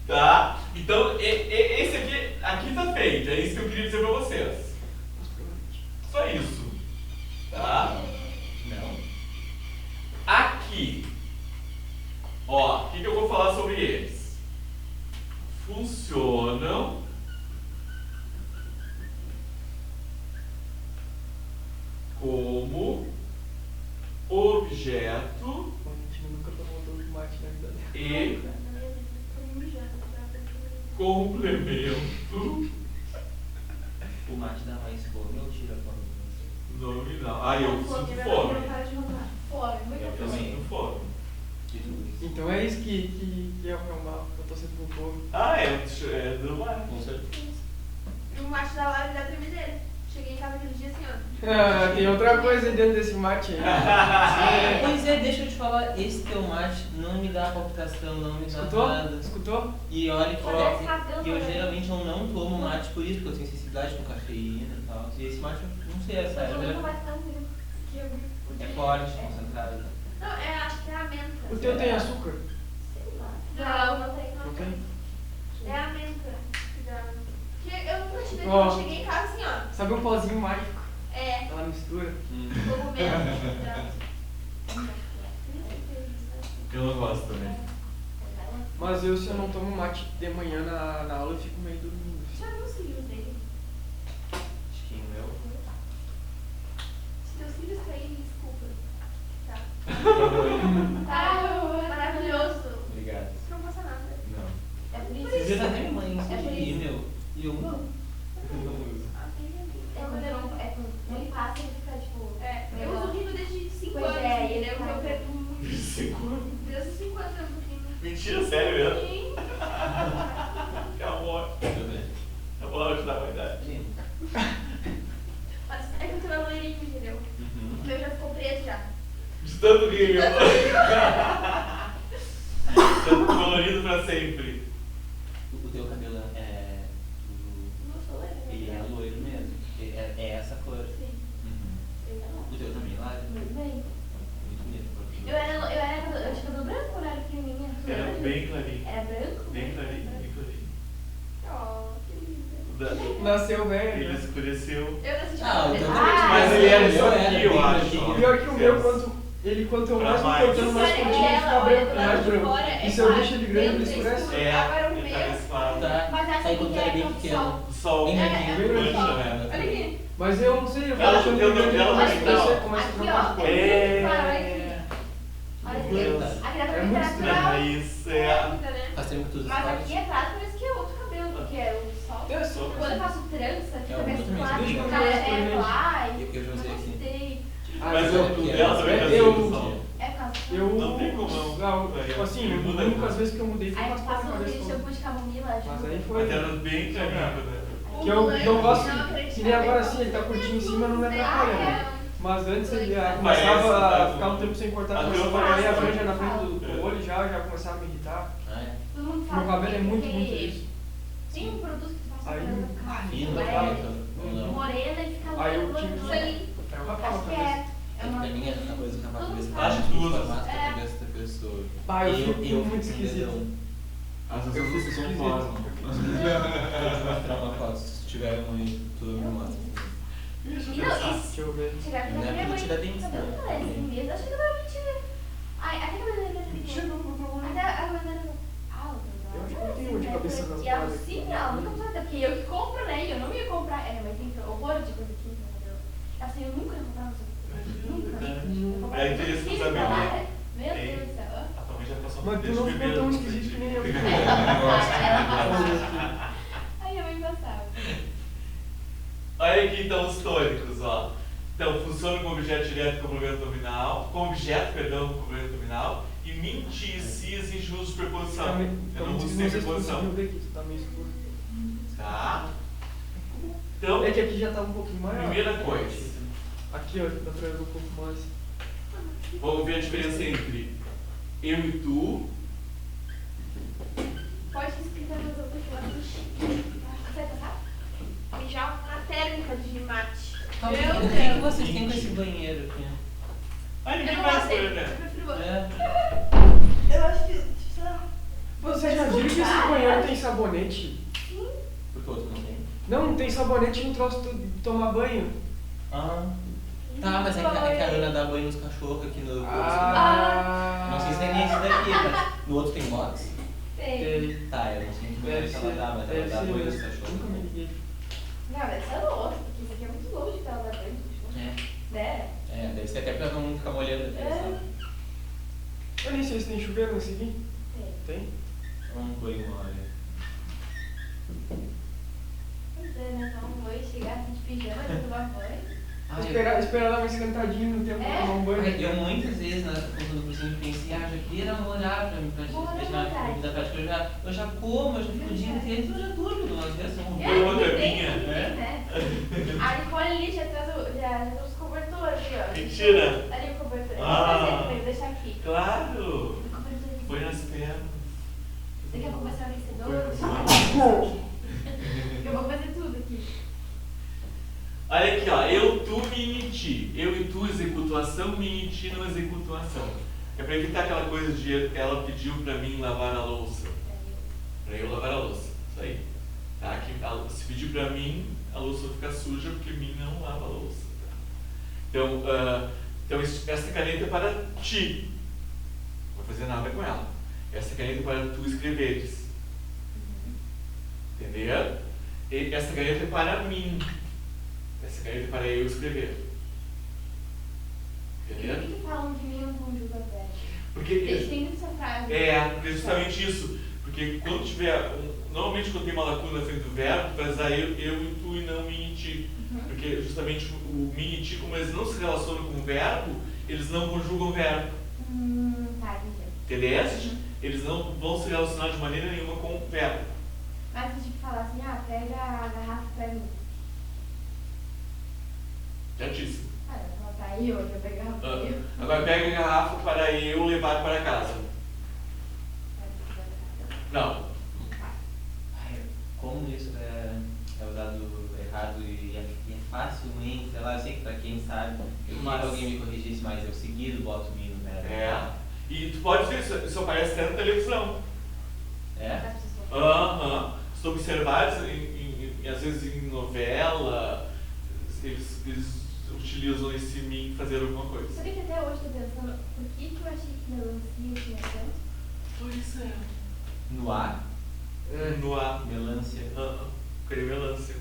Tá? Então, esse aqui tá feito. É isso que eu queria dizer pra vocês. Só isso. Tá? Não. Aqui. Ó, o que eu vou falar sobre eles? Funcionam como objeto A gente nunca tomou todo mate na vida dela. e complemento O mate dá mais fome ou tira fome? nominal. Ah, eu sinto fome. Fome, muito Eu fome. sinto fome. De tudo isso. Então é isso que é o mal. Eu tô sempre com fome. Ah, é do mar. Com certeza. E o macho da Laura já teve dele. Cheguei em casa aquele dia assim, ó. Ah, tem outra coisa dentro desse mate aí. Pois é, deixa eu te falar, esse teu mate não me dá palpitação, não me dá Escutou? nada. Escutou? E olha que Cadê esse cabelo, eu né? geralmente eu não tomo mate por isso, porque eu tenho sensibilidade com cafeína e tal. E esse mate, eu não sei, essa Mas eu nunca erva mais fazia. Que eu vi. é forte, concentrado. Não, acho que é a menta. O teu tem açúcar? Sei lá. Não tem. Não tem? É a menta. Que eu nunca tive. Ó. Eu cheguei em casa assim, ó. Sabe um pozinho mágico? É. Ela mistura. Cogumelo. Eu não gosto também. Mas se eu não tomo mate de manhã na aula, eu fico meio dormindo. Já viu os filhos dele? Acho que o meu. Se teus filhos caírem, desculpa. Tá. Não. Tá maravilhoso. Obrigado. Não passa nada. Não. É por isso. Você já tem mãe, É por isso. meu. E eu não. Eu não uso. É quando ele passa, ele fica tipo. É, eu uso o Rino desde 5 Pois anos. é, entendeu? ele Eu tá- perco muito. Seguro. Desde os 5 anos eu uso o Rino. Mentira, sério mesmo? Sim. Que amor. Deixa eu ver. Eu vou ajudar a verdade. Lindo. Mas é que o teu é loirinho, entendeu? Uhum. O meu já ficou preto já. De tanto rir. Tanto colorido pra sempre. O teu cabelo é. Não sou loira. Ele é loiro mesmo. É essa cor. Sim. Uhum. Eu não. O teu também, lá? Muito bem. Muito bonito. Eu tinha cabelo branco quando eu era pequenininha. tu Era lembra bem disso? clarinho. Era branco? Bem clarinho, bem clarinho. Oh, que lindo. Nasceu velho. Ele Né? escureceu. Eu nasci de Ah, o cabelo teu preto. também. Mas ele era isso Eu aqui, era eu bem acho. branquinho. Pior que o meu, quanto eu Pra mais me mais. cortando, mais Olha curtinho, ele ela, fica olha branco, do lado mais de branco. fora, é E se eu claro, deixo ele grande, ele dentro é escurece. escuro. É, Agora o ele tá meu. mais claro. Tá. Mas essa Aí aqui quando tu era bem é pequeno. Sol. Bem É, branquinho. bem branquinho. Mancha, Olha aqui. Mas eu não sei, eu vou Ela- deixando eu ele grande, não- ele começa a ela- crescer, começa a Aqui, ficar ó. mais forte. É. Olha Meu aqui. Deus. Aqui dá pra É ver muito que é estranho. natural. Isso É, é. muita, né? Faz tempo que tu usa Mas escola? aqui atrás parece que é outro cabelo, porque é o sol. Eu sou- Quando eu faço trança, fica É, mais eu também, claro. desde Fica quando eu faço é trança. lá e Eu já usei não aqui. gostei. Mas eu, ela também já eu- usa sol. É por causa do eu, Não tem como não. tipo assim, Ele muda as únicas muito. vezes que eu mudei foi Aí com eu as passo cabeça aquele shampoo de camomila, Mas ajuda. aí foi. Mas era bem clarinho, né? Que eu não gosto, Não acredito. que nem agora assim, ele tá curtinho em cima, não me atrapalha. Né? Mas antes ele começava Parece, a ficar um tempo sem cortar, Ah, começava eu a cair a faço. franja na frente do olho já começava a me irritar. Ah, é. Todo mundo fala Meu cabelo é que muito, aquele- muito liso. Tem um produto que tu passa Aí, pra ela ficar Fino, leve, bonito. Ou não? morena e fica Aí eu loira, tinha que- loira. Aí eu rapava a Acho que cabeça. é uma Pra mim é uma coisa que a cabeça Acho que tu usa. formato da cabeça da pessoa. Bah, eu fico muito com esquisito. dedão. As Eu pessoas fico são esquisito. formosas. Vou te mostrar uma foto, se tiver um aí, tu me mostra. Não, Deixa eu ver. chegar aqui Não na é minha porque mãe. tira dente, Cabelo não. não é assim mesmo. Acho que não é mentira. Ai, até cabelo dele é Mentira, não, não, não. Até a bandeira. Ah, Eu acho que eu tenho de cabeça nas E ela quadras. sim, ela nunca usou até porque eu que compro, né? E eu não ia comprar. É, mas tem horror de coisa aqui no cabelo. Ela assim, eu nunca ia comprar no seu Nunca. Eu comprava É, tudo tem esse aqui, que usa bem, cara. né? Meu Tem. Deus do céu. A tua mãe já passou Mas tu desde não o ficou bebê tão antes esquisito que nem eu. Ela passava. Aí eu gostava. Olha aqui então os tônicos, ó. Então, funciona com objeto direto com complemento nominal, com objeto, perdão, com complemento nominal, e mentir se exige uso de preposição. Eu não uso sem preposição. ver aqui, tá meio escuro. Tá? Então, É que aqui já tá um pouquinho maior. primeira coisa, Aqui, ó, dá pra ver um pouco mais. vamos ver a diferença entre eu e tu. Pode explicar mais alguma coisa? Você passar? Mijar na térmica de mate. O Meu que que Deus. vocês têm com esse banheiro aqui? Ai, Eu ninguém não vai gostei. escolher, Eu né? prefiro outro. É. Eu acho que, sei lá. Vocês já viram que esse banheiro tem sabonete? Porque o outro não tem? Não tem sabonete no troço de tomar banho. Ah. Tá, mas é que a Ana dá banho nos cachorros aqui no Ah. Não sei se tem nem esse daqui, mas no outro tem box? Tem. Tem. Tá, eu não sei que banho Deve que ser. ela dá, mas ela Deve dá ser banho nos mesmo. Nunca me cachorros. liguei. Não, deve ser louco, porque isso aqui é muito longe pra ela dar banho. Né? É, deve ser até pra não ficar molhando aqui, sabe? Eu nem sei se tem chuveiro nesse aqui. Tem. Tem? Vamos pôr uma hora. Pois é, né? Então, vou chegar assim de pijama, já tomar banho. Esperar dar uma esquentadinha no tempo pra tomar um banho. Eu muitas vezes, quando eu cozinho, pensei, já queria namorar pra deixar a vida prática. Eu já como, eu já fico o dia inteiro, então eu já durmo, nós já somos É. Outra minha, né? A Nicole ali já trouxe o cobertor aqui, ó. Mentira! Ali o cobertor. Eu Ah. vou fazer também, vou deixar aqui. Claro! O cobertor aqui. Põe nas pernas. Daqui a pouco vai ser o vencedor. Eu vou fazer tudo aqui. Olha aqui, ó. Eu, tu, me e ti. Eu e tu executo a ação, me e ti não executo a ação. É pra evitar aquela coisa de ela pediu pra mim lavar a louça. Pra eu lavar a louça. Isso aí. Tá? Se pedir pra mim, a louça fica suja porque mim não lava a louça. Tá? Então, esta caneta é para ti. Não vou fazer nada com ela. Esta caneta é para tu escreveres. Entendeu? E esta caneta é para mim. Essa caneta é para eu escrever. E Entendeu? por que falam de mim não conjuga verbo? Porque Eles têm essa frase. porque é justamente isso. Porque quando tiver. Normalmente quando tem uma lacuna na frente do verbo, tu vai usar eu e tu e não mim e ti. Porque justamente o mim e ti, como eles não se relacionam com o verbo, eles não conjugam o verbo. Tá, entendi. Entendeu? Eles não vão se relacionar de maneira nenhuma com o verbo. Mas se tipo falar assim, pega a garrafa pra mim. Já disse. Eu vou falar pra eu pegar a garrafa pra eu. Agora pega a garrafa para eu levar para casa. Não. Ai, como isso é usado errado e é facilmente, sei lá, eu sei que pra quem sabe, eu tomara alguém me corrigisse, mas eu seguido boto o no verbo. E tu pode ver, isso aparece até na televisão. Se tu observar, às vezes em novela, eles utilizam esse mim para fazer alguma coisa. Sabe que até hoje eu tô pensando, por que eu achei que melancia tinha tanto? Pois é. No ar, No ar. melancia. Queria melancia.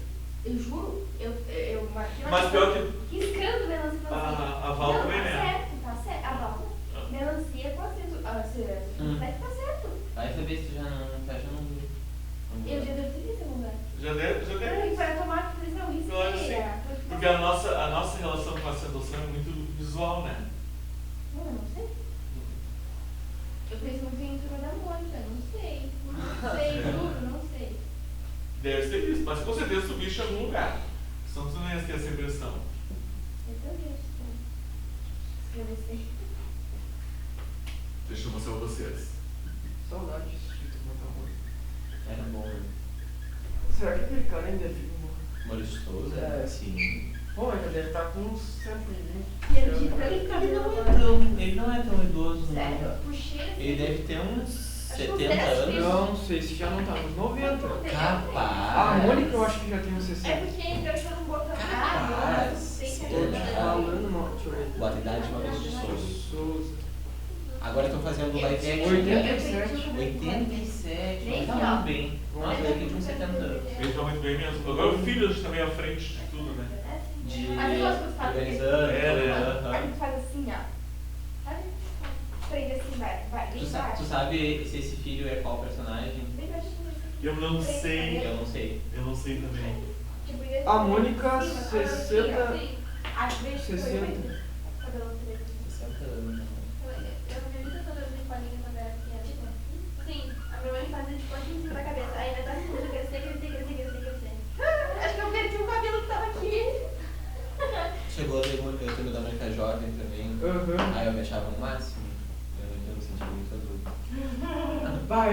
Eu juro, eu marquei Mas pior que riscando melancia e falei assim, a Val não, também, né? tá certo, a Val, melancia com acento, tá certo. Vai saber se tu já não viu. Eu já devo ter visto esse lugar. Já deu? Para tomar, eu falei, não, isso Claro que sim. Porque a nossa relação com a acentuação é muito visual, né? Eu não sei. Eu penso muito em Turma da Mônica, não sei. Não sei, juro, não sei. Deve ser isso, mas com certeza tu viste em algum lugar. Senão tu não ia ter essa impressão. Eu também acho que escrever sei. Deixa eu mostrar pra vocês. Saudades de Turma da Mônica. Era bom, né? Será que aquele cara ainda é vivo? Maurício de Souza? É. Sim. Bom, ele deve estar com uns 120. E ele de tanto cabelo agora. Ele não é tão idoso, não. Sério? Puxei assim. Ele deve ter uns Acho que 70 uns anos. Não, não sei se já não tá nos 90. Capaz. A Mônica eu acho que já tem uns É 60. porque entrou no botão. Capaz. Não sei se Tô é te verdade. falando, não, deixa eu ver. Boa idade de Maurício de Souza. Souza. Agora estão fazendo live action. 87. 87. Nem Tá que, ó. muito bem. Nossa, ele tinha uns 70 anos. Ele tá muito bem mesmo. Agora o filho também à frente de tudo, né? De Mas eu gosto que faz organizando. A gente faz assim, ó. Sabe? Prende assim, vai. Bem baixo. Tu sabe se esse filho é qual personagem? Bem baixinho. assim. Eu não sei. Eu não sei. Eu não sei também. Tipo, ia A assim, Mônica, assim, mas cabelo assim, 60. ó, assim. Acho que foi 60. muito. Cabelo preto. 60 anos. Eu vi muitas cabelo de colinha quando era pequena. Sim, a minha mãe fazia de pontinho em cima da cabeça. Aí vai estar assim, crescer. Acho que eu perdi o cabelo que tava aqui. Chegou a ver muito o filme da Mônica Jovem também. Aham. Aí eu me achava o máximo. Eu me sentia muito adulto. Bah,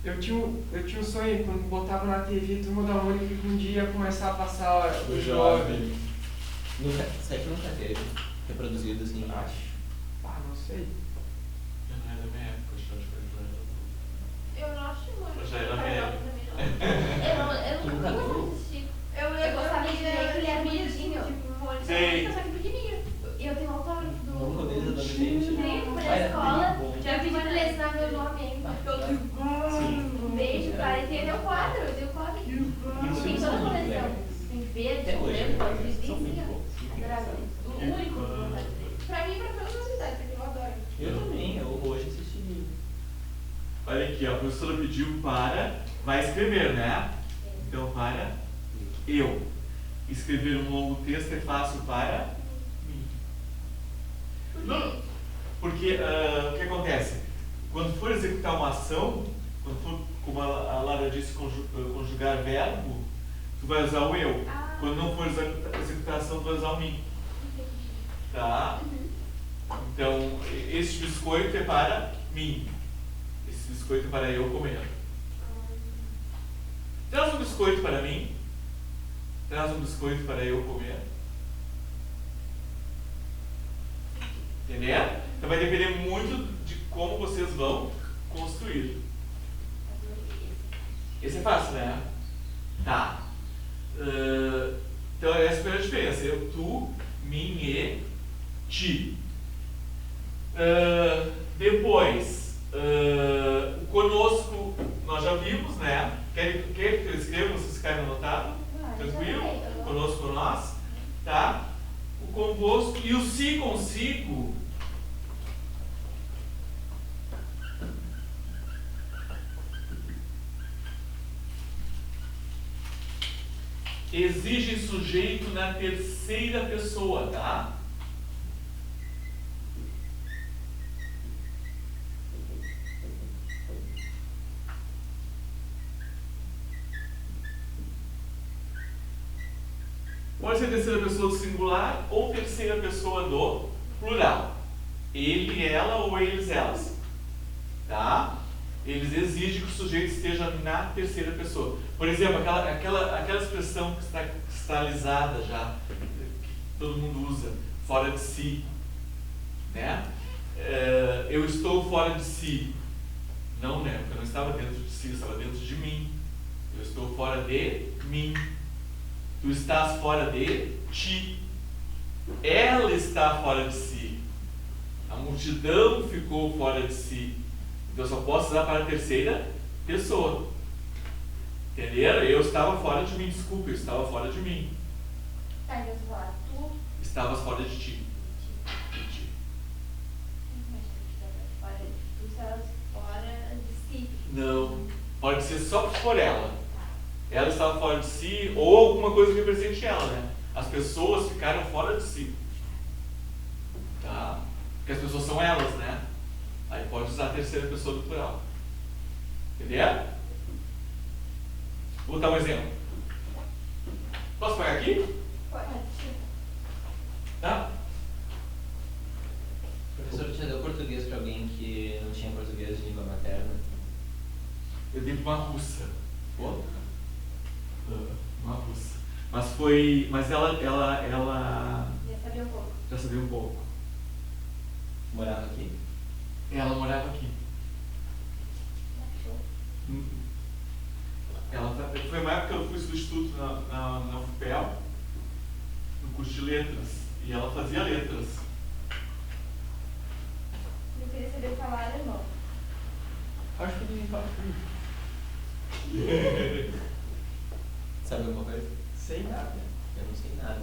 eu tinha um sonho quando botava na TV Turma da Mônica que um dia ia começar a passar o jovem. Nunca, sei que nunca teve reproduzido assim. Acho. Ah, não sei. Eu não é da minha época, acho que Eu não acho muito. Eu já era velho. Eu Nunca não viu? assisti. Eu gostava de ver que ele era bonitinho. Sei. Só que pequenininho. E eu tenho autógrafo do... Nunca desde adolescente. Tenho, na Vai, escola. bom. Já pedi pra ele assinar meu nome aí. Um beijo, cara. E tem até o quadro. Eu tenho o quadro. Isso Tem são toda a muito coleção. legais. Tem verde, Até hoje, branco, né? azul, São muito assim, bons. ó. Adorava. O único que eu vontade de ter. Pra mim e pra todas as cidades, porque eu adoro. Eu também, eu hoje assisti. Olha aqui, ó, a professora pediu para. Vai escrever, né? Então, para eu. Escrever um longo texto é fácil para mim. Não, porque o que acontece? Quando for executar uma ação, quando for, como a Lara disse, conjugar verbo, tu vai usar o eu. Quando não for executar a ação, tu vai usar o mim. Tá? Então, este biscoito é para mim. Esse biscoito é para eu comer. Traz um biscoito para mim. Traz um biscoito para eu comer. Entendeu? Então vai depender muito de como vocês vão construir. Esse é fácil, né? Tá. Então essa é a primeira diferença. Eu, tu, mim e ti. Depois, o conosco, nós já vimos, né? Quer que eu escreva, vocês ficarem anotados? Tranquilo? Conosco, nós. Tá? O convosco e o si consigo. Exige sujeito na terceira pessoa, tá? Pode ser terceira pessoa do singular ou terceira pessoa do plural. Ele, ela ou eles, elas. Tá? Eles exigem que o sujeito esteja na terceira pessoa. Por exemplo, aquela expressão que está cristalizada já, que todo mundo usa, fora de si. Né? Eu estou fora de si. Não, né? Porque eu não estava dentro de si, eu estava dentro de mim. Eu estou fora de mim. Tu estás fora de ti. Ela está fora de si. A multidão ficou fora de si. Então eu só posso usar para a terceira pessoa. Entenderam? Eu estava fora de mim, desculpa, eu estava fora de mim. Tá, então você fala, tu. Estavas fora de ti. De ti. Tu estavas fora de si. Não. Pode ser só por ela. Ela estava fora de si ou alguma coisa que represente ela, né? As pessoas ficaram fora de si. Tá? Porque as pessoas são elas, né? Aí pode usar a terceira pessoa do plural. Entendeu? Vou dar um exemplo. Posso pegar aqui? Pode. Tá? Professor, já deu português para alguém que não tinha português de língua materna? Eu dei para uma russa. Pô? Uma russa. Mas foi. Mas ela Já sabia um pouco. já sabia um pouco. Morava aqui? Ela morava aqui. Show. Foi uma época que eu fui substituto na UFPEL, no curso de letras, e ela fazia letras. Eu queria saber falar alemão. Acho que ninguém fala comigo. Sabe alguma coisa? Sei nada. Eu não sei nada.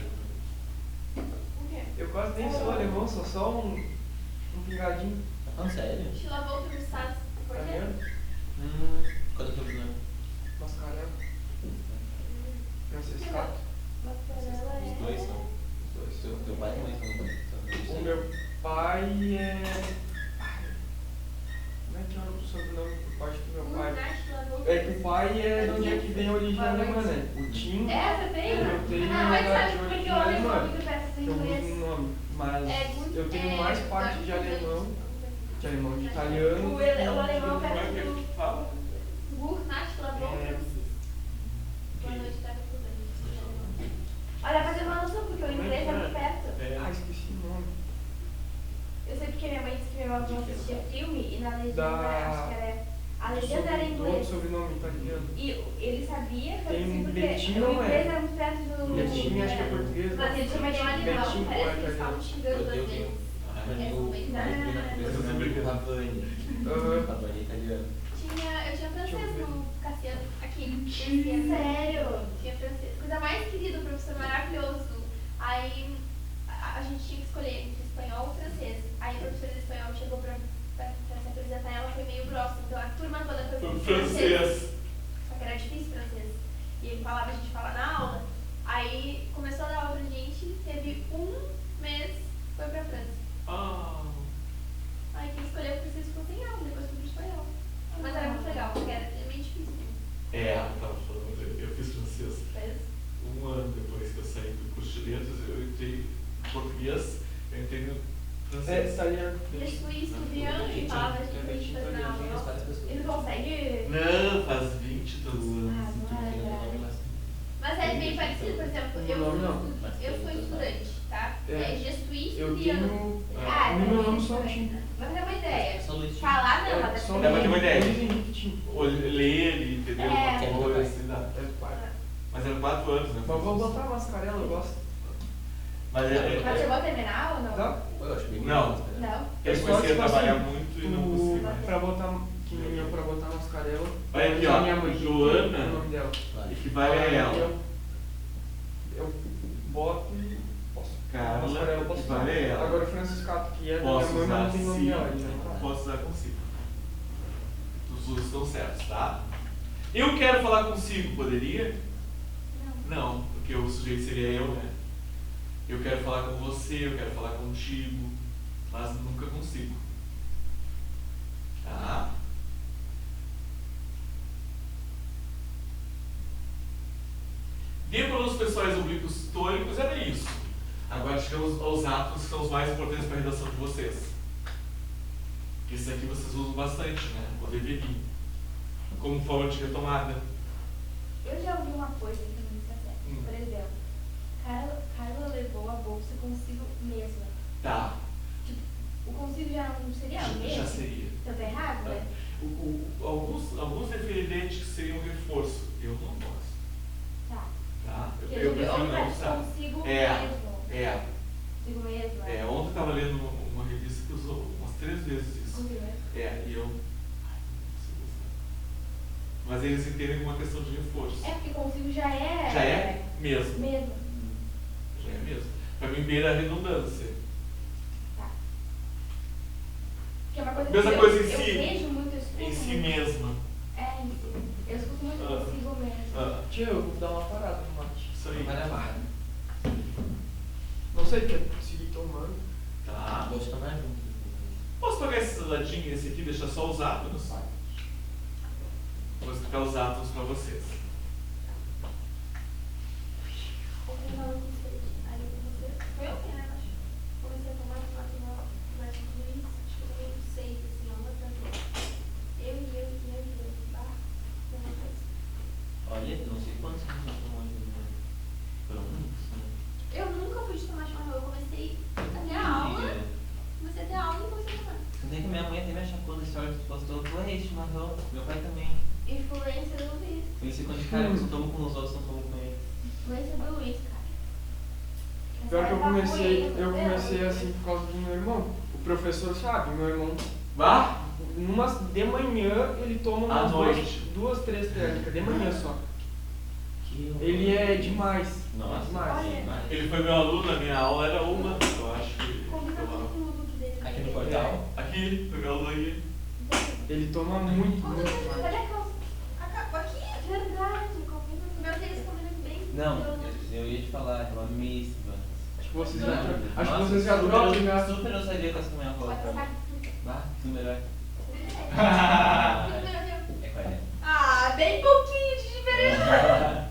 O quê? Eu quase nem sou alemão, sou só um pingadinho. Tá falando sério? Schlavou für Satz. Tá Por quê? vendo? Qual é o teu nome? Mascarela. Franciscato. Mascarela Os dois são. Os dois. Teu pai também são. O meu pai é. Ai, como é que é o sobrenome por parte do meu pai? É que o pai é de onde é que vem a origem alemã, né? O Tim. É, você tem? Eu tenho Ah, mas sabe de porque origem o alemão alemã. muito peças em Que eu inglês. mudo o nome. Mas É muito- eu tenho é, mais parte de alemão, de italiano. O alemão Como é peça que do fala? Boa noite, tá estudando. Olha, pra ter uma noção, porque o inglês é muito perto. Ah, esqueci o nome. Eu sei porque minha mãe disse que meu avô assistia filme e na legenda, Da- acho que era. A legenda era em Do outro inglês. sobrenome italiano. E ele sabia, foi Tem assim, porque Betinho, o não é? inglês era muito perto do. Betinho acho que é português. Mas ele tinha mais de um alemão, Betinho parece é que eles estavam italiano. xingando às Eu vezes. tenho na cabeça o nome do Pavani. Pavani italiano. Eu tinha francês no Cassiano, aqui. Sério? Tinha francês. Coisa mais querida, o professor maravilhoso. Aí a gente tinha que escolher entre espanhol ou francês. Aí a professora de espanhol chegou pra se apresentar, ela foi meio grossa. Então a turma toda foi pro Francês. Só que era difícil francês. E ele falava, a gente fala na aula. Aí começou a dar aula pra gente, teve um mês, foi pra França. Ah. Aí quem escolheu francês ficou sem aula, depois foi pro espanhol. Mas era muito legal, porque era meio difícil. Eu tava falando, eu fiz francês Fez? um ano depois que eu saí do curso de letras, eu entrei em português, eu entrei no É, francês. italiano. Eu fui estudando e falava de gente fazendo aula. Ele consegue. Não, faz 20 e tantos anos. Mas é bem parecido, por exemplo, eu sou estudante, tá? É. Je suis Eu estudiando. tenho. Ah, O meu nome só Tim. Mas é uma ideia. Só Luiz. Falar não, mas Só Dá pra ter uma ideia. Luiz Henrique Tim. Ou ler ele, entendeu? É. Uma coisa assim, dá. É o pai. Mas eram 4 anos, né? Mas vou botar a mascarela, eu gosto. Mas Mas chegou a terminar ou não? Tá? Eu acho bem Não. legal. Não. Eu comecei a trabalhar muito e não consegui mais. Pra botar, que nem eu, pra botar mascarela. Olha aqui, a ó, minha mãe, Joana o nome dela. equivale a ela. Eu boto e posso. Carla Mascarela eu posso equivale a usar. ela. Agora o Franciscato, que é da Posso minha mãe, mas usar não tem nome dela. sim, então tá. posso usar consigo. Os usos estão certos, tá? Eu quero falar consigo, poderia? Não. Não, porque o sujeito seria eu, né? Eu quero falar com você, eu quero falar contigo, mas nunca consigo. Tá? De pronomes pessoais oblíquos tônicos era isso. Agora chegamos aos atos que são os mais importantes para a redação de vocês. Esse aqui vocês usam bastante, né? O deveriam. Como forma de retomada. Eu já ouvi uma coisa que não está certo. Por exemplo, Carla levou a bolsa consigo mesma. Tá. O consigo já não seria o mesmo? Já seria. Então tá errado, né? Alguns definitivamente seriam reforço. Eu não gosto. Tá. Tá? Porque Eu vi prefiro outra não usar. consigo É. mesmo. Consigo mesmo. Ontem eu estava lendo uma revista que usou umas 3 vezes isso. Consigo mesmo. E eu. Ai, não consigo usar. Mas eles entendem como uma questão de reforço. É porque consigo já é. Já é mesmo. Mesmo. Já é mesmo. Para mim, beira a redundância. Tá. Que é uma coisa Mesma que coisa em eu si. vejo muito, eu escuto Em si muito. mesma. É, em si. Eu escuto muito consigo mesmo. Tia, eu vou dar uma parada no mate. Isso aí. Vai levar. Não sei o que é seguir tomando. Tá. Gosto de tomar junto. Posso pegar esse ladinho, esse aqui, deixar só os átomos? Vou explicar os átomos para vocês. Eu fui falando com você. Aí eu comecei. Foi ontem, né? Acho. Comecei a tomar mais com o Luiz. Acho que eu tomei uns 6, assim, uma atrás da outra. Eu. Bah. Foi uma coisa. Olha, não sei quantos que você tomou ainda. Foram muitos, né? Eu nunca fui de tomar chimarrão. Eu comecei a minha aula. Comecei a ter aula e comecei a tomar. Tem que minha mãe até me achou quando esse hora que postou, ué, chimarrão. Meu pai também. Influência do Luiz. Conheci quando de cara, eu só tomo com os outros, não tomo com ele. Influência do Luiz, cara. Pior que eu comecei Essa é assim por causa do meu irmão. O professor sabe, meu irmão. Vá? De manhã ele toma À umas noite. duas, 3 térmicas, de manhã só. Que horror. Ele é demais. Nossa, demais. Olha. demais. Ele foi meu aluno, a minha aula era uma. Eu acho que. Combina muito com o look dele. Aqui no portal? Aqui, foi meu aluno aqui. Ele toma muito, Cadê muito mais. a calça? Acabou aqui. Verdade, combina. Meu tênis combina bem. Não, eu ia te falar, é uma miss, mano. Acho que vocês já, Nossa, acho que vocês já super- trocam já. Super ousadia com essa minha Pode avó. passar. Bah, que melhor. É 40. Ah, bem pouquinho de diferença.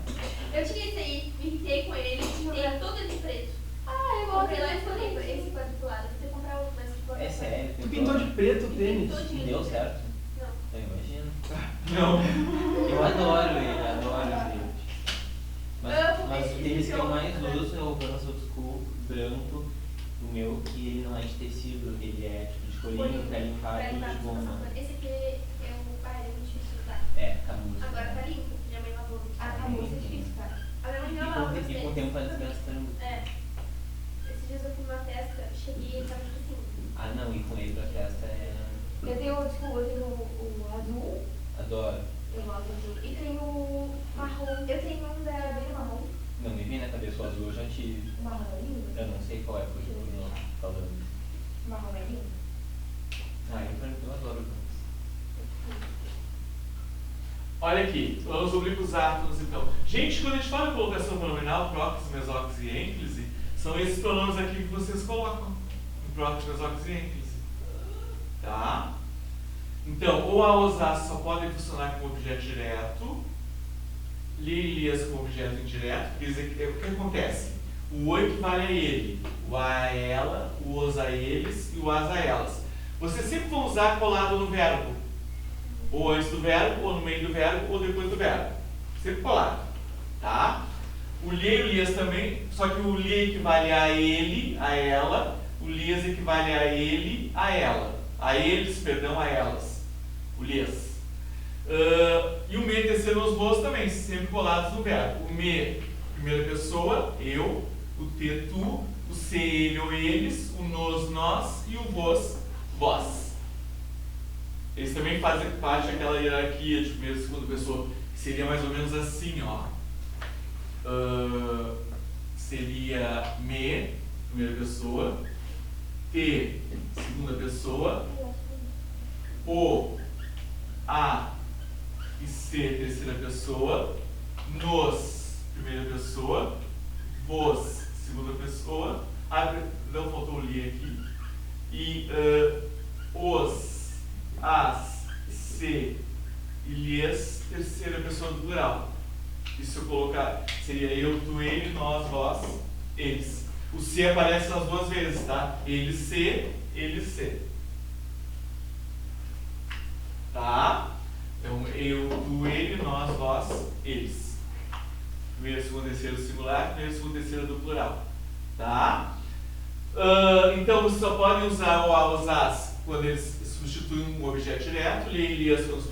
Eu tinha esse aí, me irritei com ele, pintei todo de preto. Ah, eu Comprei gosto lá e desse falei, bonito. esse quadriculado, você comprar outro, mas tipo, É sério. Tu pintou de preto o tênis? Todinho. Deu certo? Não. Eu imagino. Não. Eu adoro ele, adoro ele. Amo Mas o esse tênis que eu jogo, mais né? uso é o Vans Old School branco, o meu, que ele não é de tecido, ele é tipo de colinho pra limpar Pra tudo limpar de tudo, goma. passar pano. Esse aqui é muito difícil de usar. É, camurça. Agora tá limpo, minha mãe lavou. Ah, tá muito difícil, cara. A minha mãe E não lava com, os e com o tênis. tempo vai desgastando. É. Esses dias eu fui numa festa, cheguei e ele tava tipo assim. Ah não, e com ele pra festa é... Eu tenho, desculpa, eu tenho o azul, Adoro. eu gosto do azul. E tenho o marrom. Eu tenho um da bem marrom. Não me vem na cabeça o azul, eu já tive. O marrom é lindo. Eu não sei qual é, porque eu não falando. O marrom é lindo. Ah, eu adoro o Vans. Olha aqui, os oblíquos átomos então. Gente, quando a gente fala em colocação pronominal, próximo, mesóclise e ênclise, são esses pronomes aqui que vocês colocam. Em próximo, mesóclise e ênclise. Tá? Então, ou a osaço só podem funcionar como objeto direto, lias como objeto indireto, quer dizer, o que acontece? O o equivale a ele, o a a ela, o os a eles e o as a elas. Vocês sempre vão usar colado no verbo. Ou antes do verbo, ou no meio do verbo, ou depois do verbo. Sempre colado. Tá? O lhe e o lias também, só que o lhe equivale a ele, a ela, o lias equivale a ele, a ela. A eles, perdão, a elas. O lias. E o me terceiro os vos também, sempre colados no verbo. O me, primeira pessoa, eu, o te, tu, o se, ele ou eles, o nos, nós e o vos, vós. Eles também fazem parte daquela hierarquia de primeira e segunda pessoa, que seria mais ou menos assim, ó. Seria me, primeira pessoa, te, segunda pessoa, o, a e se, terceira pessoa, nos, primeira pessoa, vos, segunda pessoa, não faltou o li aqui, e os, as, se e lhes, terceira pessoa do plural. E se eu colocar, seria eu, tu, ele, nós, vós, eles. O se aparece nas duas vezes, tá? Ele, se, tá? Então, eu, tu, ele, nós, vós, eles. Primeira, segunda, terceira do singular, primeira, segunda, terceira do plural. Tá? Então, vocês só podem usar o a, os, as quando eles substituem um objeto direto, li e lias quando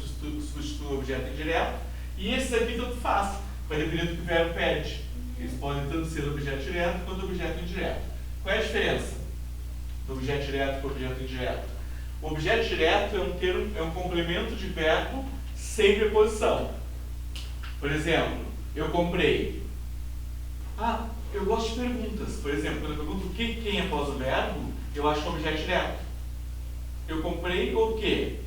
substituem um objeto indireto, e esses aqui tanto faz, vai depender do que o verbo pede. Eles podem tanto ser objeto direto quanto objeto indireto. Qual é a diferença do objeto direto para o objeto indireto? O objeto direto é um complemento de verbo sem preposição. Por exemplo, eu comprei. Eu gosto de perguntas. Por exemplo, quando eu pergunto o que, quem após o verbo, eu acho que é um objeto direto. Eu comprei o quê?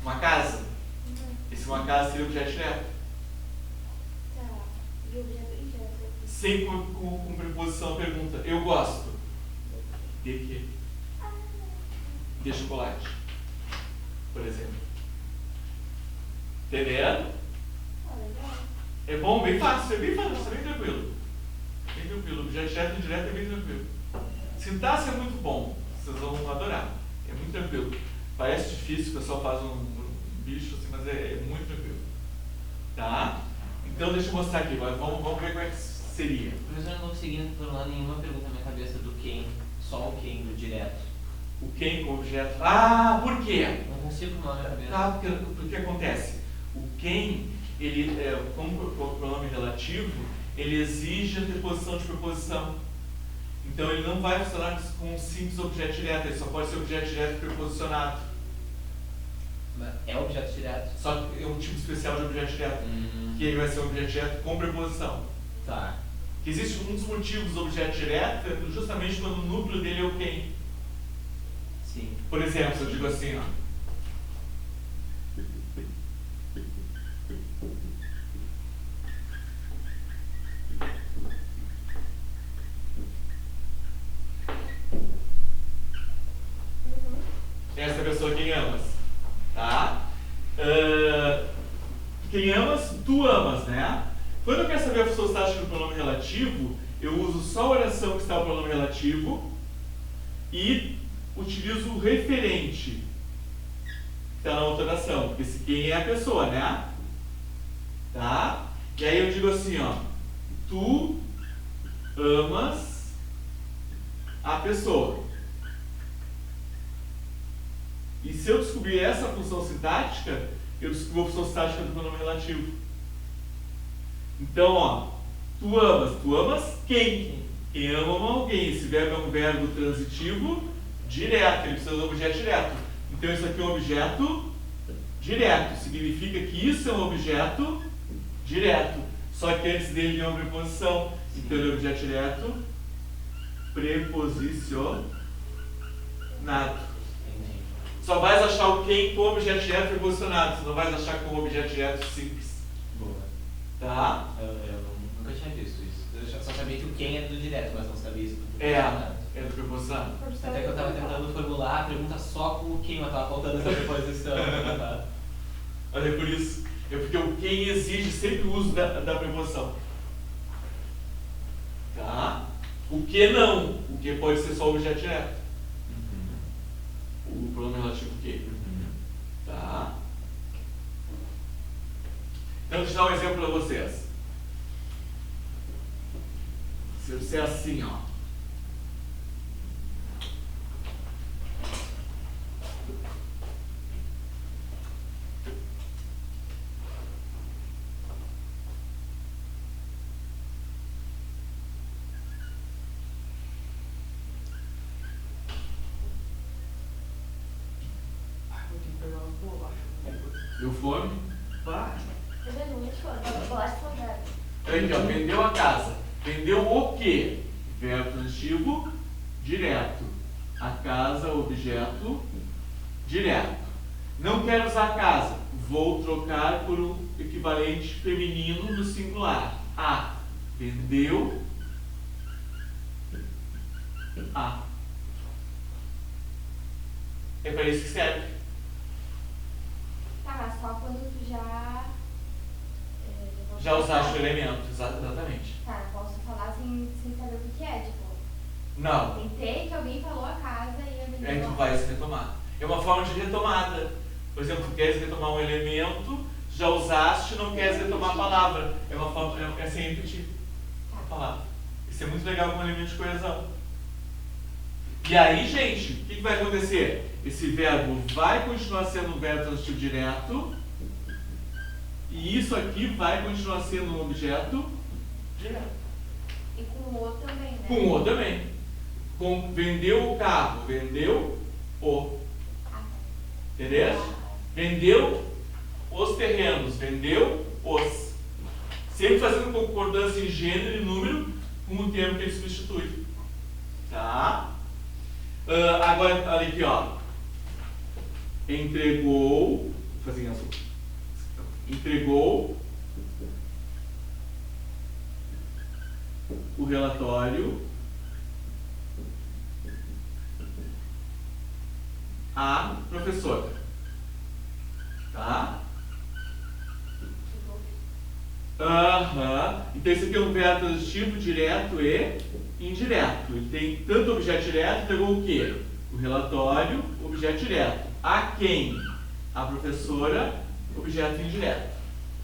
Uma casa. Esse uma casa seria objeto direto. Tá. E o objeto indireto? Sem com preposição pergunta. Eu gosto. De quê? De chocolate. Por exemplo. Entendendo? Legal. É bom, bem fácil, é bem tranquilo. Bem tranquilo. Objeto direto e indireto é bem tranquilo. Sintaxe é muito bom. Vocês vão adorar. É muito tranquilo. Parece difícil, o pessoal faz um bicho assim, mas é muito tranquilo. Tá? Então deixa eu mostrar aqui, vamos ver como é que seria. Professor, eu não consegui tornar nenhuma pergunta na minha cabeça do quem, só o quem do direto. O quem com objeto. Por quê? Não consigo formar na minha cabeça. Tá, porque acontece. O quem, ele, como pronome relativo, ele exige a interposição de preposição. Então ele não vai funcionar com um simples objeto direto, ele só pode ser objeto direto preposicionado. É objeto direto? Só que é um tipo especial de objeto direto, que ele vai ser um objeto direto com preposição. Tá. Que existe um dos motivos do objeto direto é justamente quando o núcleo dele é o quem. Sim. Por exemplo, eu digo assim, ó. Essa pessoa quem amas, tá? Quem amas, tu amas, né? Quando eu quero saber a função estática do pronome relativo, eu uso só a oração que está o pronome relativo e utilizo o referente que está na outra oração, porque esse quem é a pessoa, né? Tá? E aí eu digo assim, ó, tu amas a pessoa. E se eu descobrir essa função sintática, eu descubro a função sintática do pronome relativo. Então, ó, tu amas quem? Quem ama alguém. Esse verbo é um verbo transitivo direto, ele precisa de um objeto direto. Então isso aqui é um objeto direto, significa que isso é um objeto direto. Só que antes dele é uma preposição. Então ele é um objeto direto preposicionado. Só vais achar o quem com objeto direto preposicionado, você não vais achar com objeto direto simples. Boa. Tá? Eu nunca tinha visto isso. Eu só sabia que o quem é do direto, mas não sabia isso do É do preposicionado. Até que eu estava tentando formular a pergunta só com o quem, mas estava faltando essa preposição. Mas é por isso. É porque o quem exige sempre o uso da preposição. Tá? O que não. O que pode ser só objeto direto. O pronome relativo que. Tá? Então, deixa eu dar um exemplo para vocês. Se eu disser assim, ó. bolacha. Deu fome? Vai. Tá vendo? Muito foda. Bolacha salgada. Aqui, ó, vendeu a casa. Vendeu o quê? Verbo transitivo direto. A casa, objeto direto. Não quero usar a casa. Vou trocar por um equivalente feminino do singular. A. Vendeu a. É para isso que serve. Tá, mas só quando tu já... Já usaste o elemento, exatamente. Tá, eu posso falar sem saber o que é, tipo... Não. Tentei que alguém falou a casa e eu me Aí tu vai se retomar. É uma forma de retomada. Por exemplo, tu queres retomar um elemento, já usaste, não queres retomar a palavra. É uma forma, é sem repetir a palavra. Isso é muito legal com um elemento de coesão. E aí, gente, o que vai acontecer? Esse verbo vai continuar sendo um verbo transitivo direto. E isso aqui vai continuar sendo um objeto direto. E com o também, né? Com o também. Com vendeu o carro, vendeu o. Entendeu? Vendeu os terrenos, vendeu os. Sempre fazendo concordância em gênero e número com o termo que ele substitui. Tá? Agora, olha aqui, ó. Entregou. Vou fazer isso. Entregou o relatório à professora. Tá? Então esse aqui é um verbo transitivo direto e indireto. Ele tem tanto objeto direto, entregou o quê? O relatório, objeto direto. A quem? A professora, objeto indireto.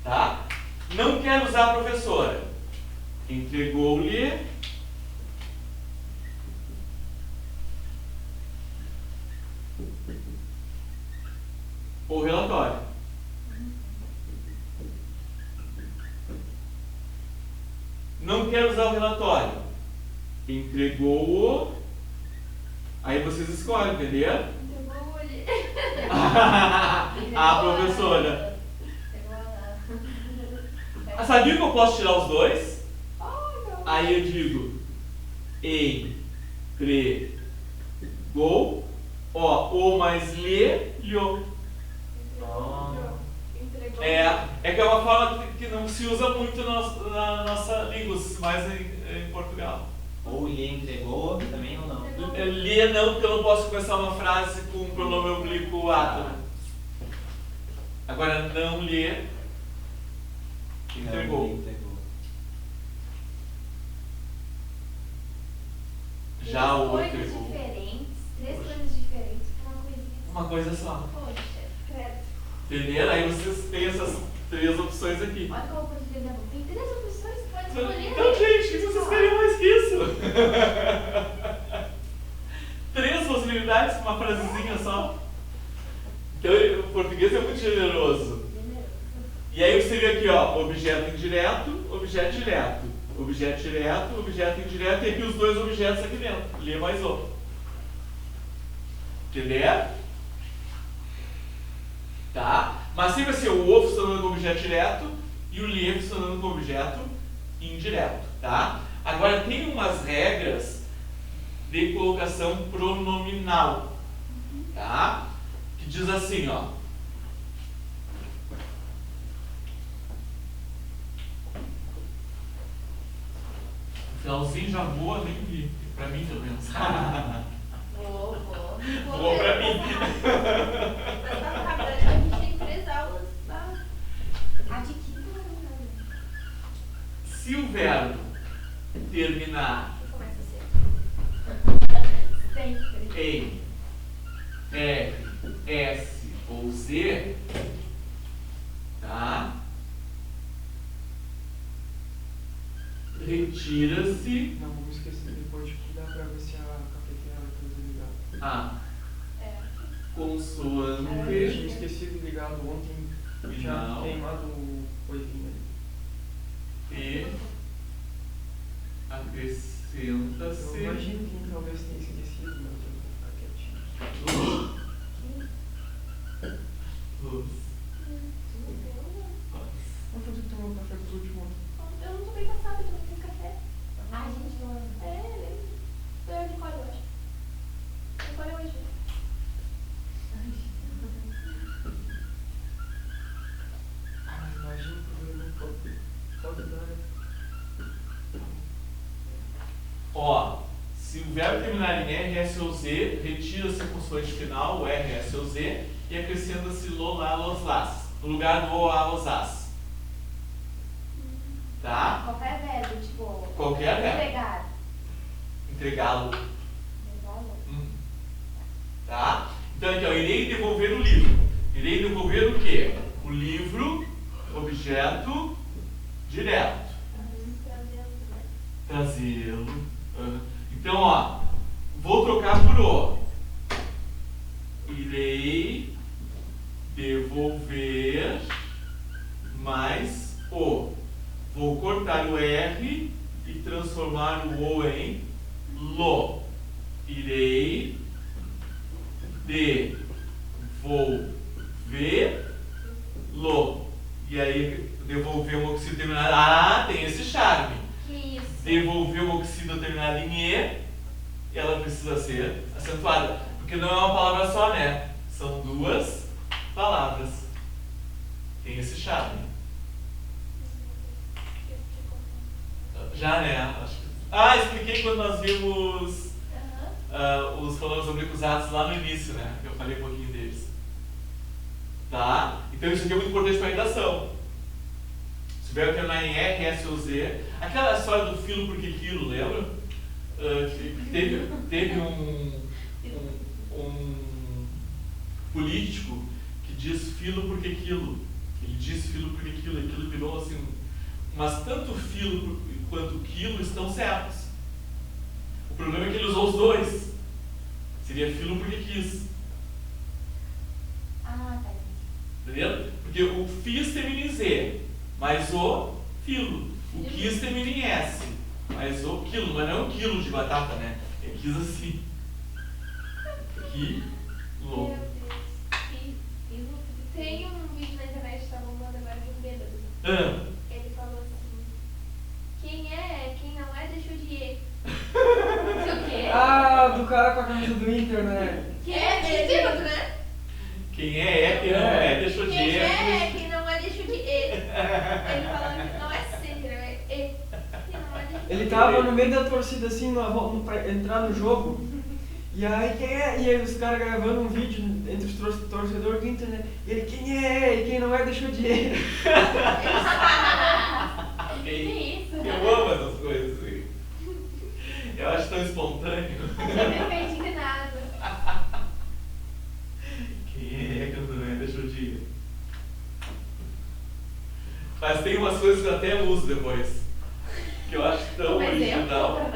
Tá? Não quero usar a professora. Entregou-lhe o relatório. Não quero usar o relatório. Entregou-o. Aí vocês escolhem, entendeu? Entregou ele. A professora. Sabia que eu posso tirar os dois? Aí eu digo entregou. Ó, o mais lhe. É que é uma fala que não se usa muito na nossa língua, mais em Portugal. Ou lhe entregou também ou não? Lhe não, porque eu não posso começar uma frase com um pronome oblíquo átomo. Agora, não lhe entregou. Não, lhe entregou. Já o coisas entregou. diferentes, três coisas diferentes com uma coisinha. Uma coisa só. Poxa, credo. Entenderam? Aí vocês têm essas três opções aqui. Olha como eu posso dizer, né? Tem três opções, pode escolher. Então, gente, o que vocês queriam mais que isso? Três possibilidades com uma frasezinha só. Então, o português é muito generoso. E aí seria aqui, ó, objeto indireto, objeto direto. Objeto direto, objeto indireto, e aqui os dois objetos aqui dentro. Lê mais o. Entendeu? Tá? Mas sempre assim, o o funcionando como objeto direto e o lhe funcionando como objeto indireto. Tá? Agora tem umas regras de colocação pronominal. Tá? Que diz assim, ó. No finalzinho já voa, nem vi. Pra mim, pelo menos. Vou Voa pra mim. A gente tem 3 aulas. A de quinta Se o verbo terminar começa sempre. em R, S ou Z, tá? Retira-se Não, vamos esquecer depois de cuidar pra ver se a cafeteira vai tudo ligado. a Eu consoante tinha esquecido ligado ontem, já Não. queimado o coisinho ali. e Eu acrescenta-se imagino quem talvez tenha esquecido, mas eu vou ficar quietinho. verbo terminar em R, S ou Z, retira-se a consoante final, o R, S ou Z, e acrescenta-se lo, lá, los, las, no lugar do o, a, os, as. Tá? Qualquer verbo, tipo. Qualquer verbo. Entregar. Entregá-lo. Entregá-lo. Tá? Então, aqui, ó, irei devolver o livro. Irei devolver o quê? O livro, objeto, direto. Trazê-lo. Então, ó, vou trocar por o. Irei devolver mais o. Vou cortar o R e transformar o O em lo. Irei devolver-lo. E aí, devolver um oxídio terminado. Ah, tem esse charme. Que isso? Devolver um oxídio terminado em E, ela precisa ser acentuada. Porque não é uma palavra só, né? São duas palavras. Tem esse charme. Já, né? Expliquei quando nós vimos os pronomes oblíquos atos lá no início, né? Eu falei um pouquinho deles. Tá? Então isso aqui é muito importante para a redação. Se o verbo terminar em R, S ou Z. Aquela história do filo porque quilo, lembra? Teve um político que diz filo porque quilo. Ele diz filo porque quilo. Aquilo virou assim. Mas tanto filo quanto quilo estão certos. O problema é que ele usou os dois. Seria filo porque quis. Ah, tá. Entendeu? Porque o fiz termina em Z, mas o filo. O quis termina em S, mas o quilo. Mas não é um quilo de batata, né? É quis assim. Quilo. Meu Deus. Tem um vídeo na internet que estavam mandando agora de um bêbado. Ele falou assim: quem não é, deixou de ir. O quê? Ah, do cara com a camisa do Inter, né? Quem é bêbado, né? Quem é, quem não é, deixou de Quem ir. quem não é, deixou de ir. Ele falando que não é ser, é e. Quem não é, deixou de ir. Ele tava no meio da torcida assim, pra entrar no jogo. E aí quem é? E aí os caras gravando um vídeo entre os torcedores do Inter, né? E ele, quem é? E quem não é, deixou de ir. Que isso? Eu amo essas coisas. Assim. Eu acho tão espontâneo. Já me fez indignado. Quem é que não é, deixou de ir. Mas tem umas coisas que eu até uso depois. Que eu acho tão original.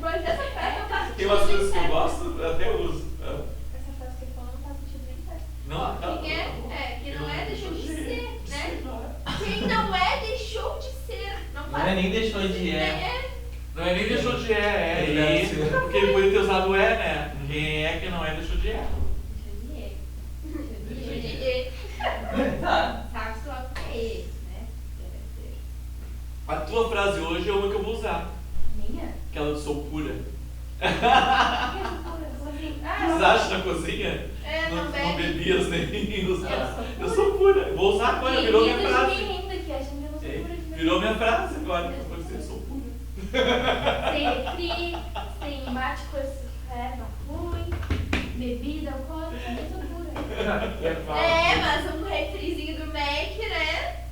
Mas essa frase não faz Tem sentido. umas coisas que eu gosto, eu até uso. Essa frase que ele falou não faz sentido nem certo. Não, Quem quem não é, deixou de ser, né? Quem não é, deixou de ser. Não Não é nem deixou de Não é nem deixou de porque ele poderia ter usado né? Quem é que não é, deixou de Tá. Sabe só que é esse, né? Deve ser. A tua frase hoje é uma que eu vou usar. Minha? Aquela do sou pura. Ah, Vocês acham na cozinha? Não Não bebe. bebias nem usar. Eu Eu sou pura. Vou usar agora, virou minha frase. rindo aqui, achando que eu não sou pura de Virou minha frase agora. Eu vou dizer, eu sou pura. Sem refri, sem embate com esse erva ruim, bebida alcoólica, eu sou pura. Mas um refrizinho do Mac, né?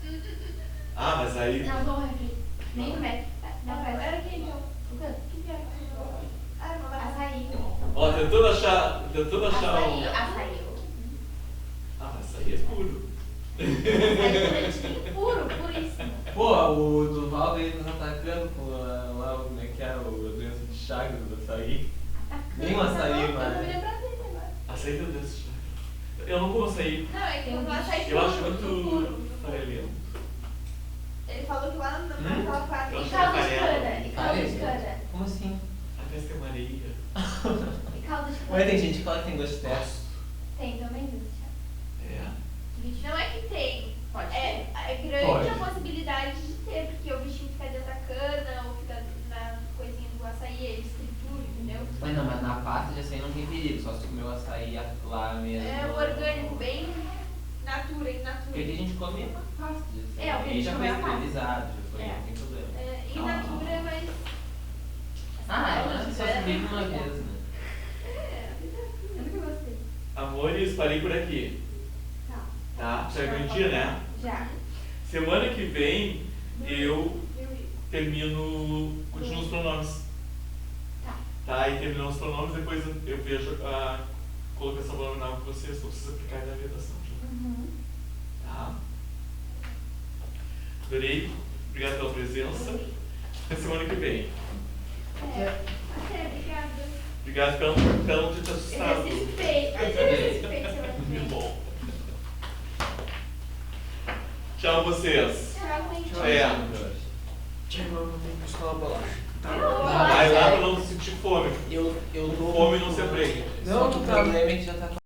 Ah, mas aí. Não, bom refri. Nem no Mac. Não, Era quem então? o quê? Que pior. Ah, não vai. Açaí. Ó, tentando achar Açaí. um. Açaí. Ah, mas açaí é puro. Açaí puro, puríssimo. Pô, o Duval veio nos atacando com lá, como é que é, o doença de Chagas do açaí. Nem um açaí, Eu não me mas... lembro agora. Açaí, meu Deus. Eu não como açaí. Não, é que eu não açaí Eu acho puro, muito puro. farelento. Ele falou que lá naquela parte. Eu E acho caldo de farelo. cana. E caldo de cana. Como assim? A casca é Maria. E caldo de cana. Ué, tem gente que fala que tem gosto de terra. Tem também, Cristian? É. Não é que tem. Pode É grande Pode. a possibilidade de ter, porque o bichinho fica dentro da cana ou fica na coisinha do açaí, ele escritura, entendeu? Mas não, mas na pasta de açaí não tem perigo, só se tu comeu açaí lá mesmo. É o orgânico, bem natura, in natura. Porque aqui a gente come na pasta de açaí. É, o que a Aí gente já come foi é a pasta. esterilizado, já foi, É. não tem problema. In natura, mas Ah, ela só se vive uma vez, né? É, eu nunca gostei. Amores, parei por aqui. Tá. Tá? Já aguentia, né? Já. Semana que vem eu Viu isso? termino. Continuo os pronomes. Tá. Tá? E terminando os pronomes, depois eu vejo a colocação pronominal com vocês, só preciso aplicar na redação. Uhum. Tá? Adorei. Obrigado pela presença. Até semana que vem. Até, obrigada. Obrigado pela não ter te assustado. Exercício feito. Exercício feito semana que vem. Muito bom. Tchau, vocês. Tchau, gente. Tchau, eu vou ter que buscar uma bolacha. Vai lá pra não sentir fome. Eu dou. Fome não se aprende. Não, Só que o problema é que já tá